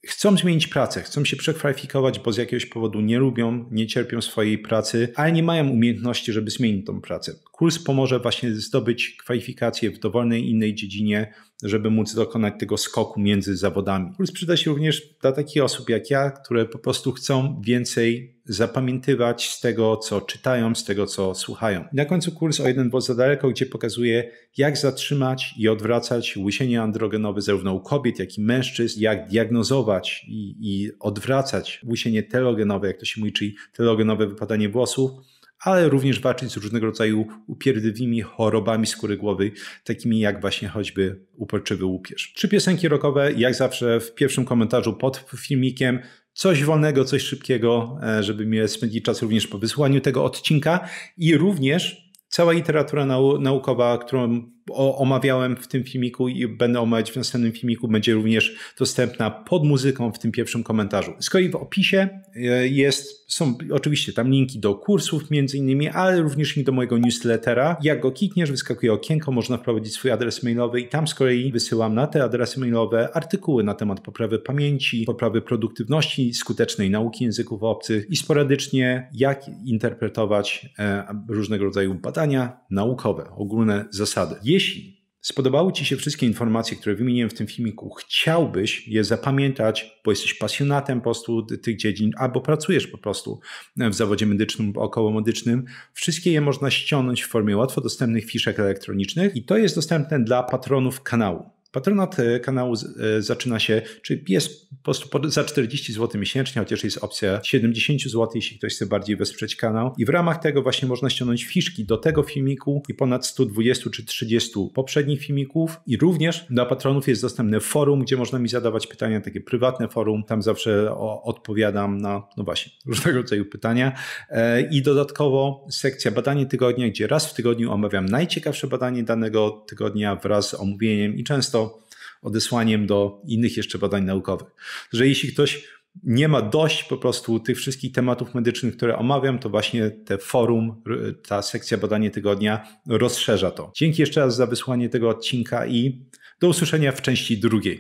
chcą zmienić pracę, chcą się przekwalifikować, bo z jakiegoś powodu nie lubią, nie cierpią swojej pracy, ale nie mają umiejętności, żeby zmienić tą pracę. Kurs pomoże właśnie zdobyć kwalifikacje w dowolnej innej dziedzinie, żeby móc dokonać tego skoku między zawodami. Kurs przyda się również dla takich osób jak ja, które po prostu chcą więcej zapamiętywać z tego, co czytają, z tego, co słuchają. I na końcu kurs o jeden włos za daleko, gdzie pokazuje, jak zatrzymać i odwracać łysienie androgenowe zarówno u kobiet, jak i mężczyzn, jak diagnozować i odwracać łysienie telogenowe, jak to się mówi, czyli telogenowe wypadanie włosów, ale również walczyć z różnego rodzaju upierdliwymi chorobami skóry głowy, takimi jak właśnie choćby uporczywy łupież. 3 piosenki rockowe, jak zawsze w pierwszym komentarzu pod filmikiem. Coś wolnego, coś szybkiego, żeby mnie spędzić czas również po wysłuchaniu tego odcinka i również cała literatura naukowa, którą omawiałem w tym filmiku i będę omawiać w następnym filmiku, będzie również dostępna pod muzyką w tym pierwszym komentarzu. Z kolei w opisie są oczywiście tam linki do kursów między innymi, ale również link do mojego newslettera. Jak go klikniesz, wyskakuje okienko, można wprowadzić swój adres mailowy i tam z kolei wysyłam na te adresy mailowe artykuły na temat poprawy pamięci, poprawy produktywności, skutecznej nauki języków obcych i sporadycznie jak interpretować różnego rodzaju badania naukowe, ogólne zasady. Jeśli spodobały ci się wszystkie informacje, które wymieniłem w tym filmiku, chciałbyś je zapamiętać, bo jesteś pasjonatem po prostu tych dziedzin, albo pracujesz po prostu w zawodzie medycznym lub okołomedycznym, wszystkie je można ściągnąć w formie łatwo dostępnych fiszek elektronicznych i to jest dostępne dla patronów kanału. Patronat kanału zaczyna się, czyli jest po prostu za 40 zł miesięcznie, chociaż jest opcja 70 zł, jeśli ktoś chce bardziej wesprzeć kanał. I w ramach tego właśnie można ściągnąć fiszki do tego filmiku i ponad 120 czy 30 poprzednich filmików. I również dla patronów jest dostępne forum, gdzie można mi zadawać pytania, takie prywatne forum. Tam zawsze odpowiadam na, właśnie, różnego rodzaju pytania. I dodatkowo sekcja badanie tygodnia, gdzie raz w tygodniu omawiam najciekawsze badanie danego tygodnia wraz z omówieniem i często odesłaniem do innych jeszcze badań naukowych. Że jeśli ktoś nie ma dość po prostu tych wszystkich tematów medycznych, które omawiam, to właśnie te forum, ta sekcja badanie tygodnia rozszerza to. Dzięki jeszcze raz za wysłanie tego odcinka i do usłyszenia w części drugiej.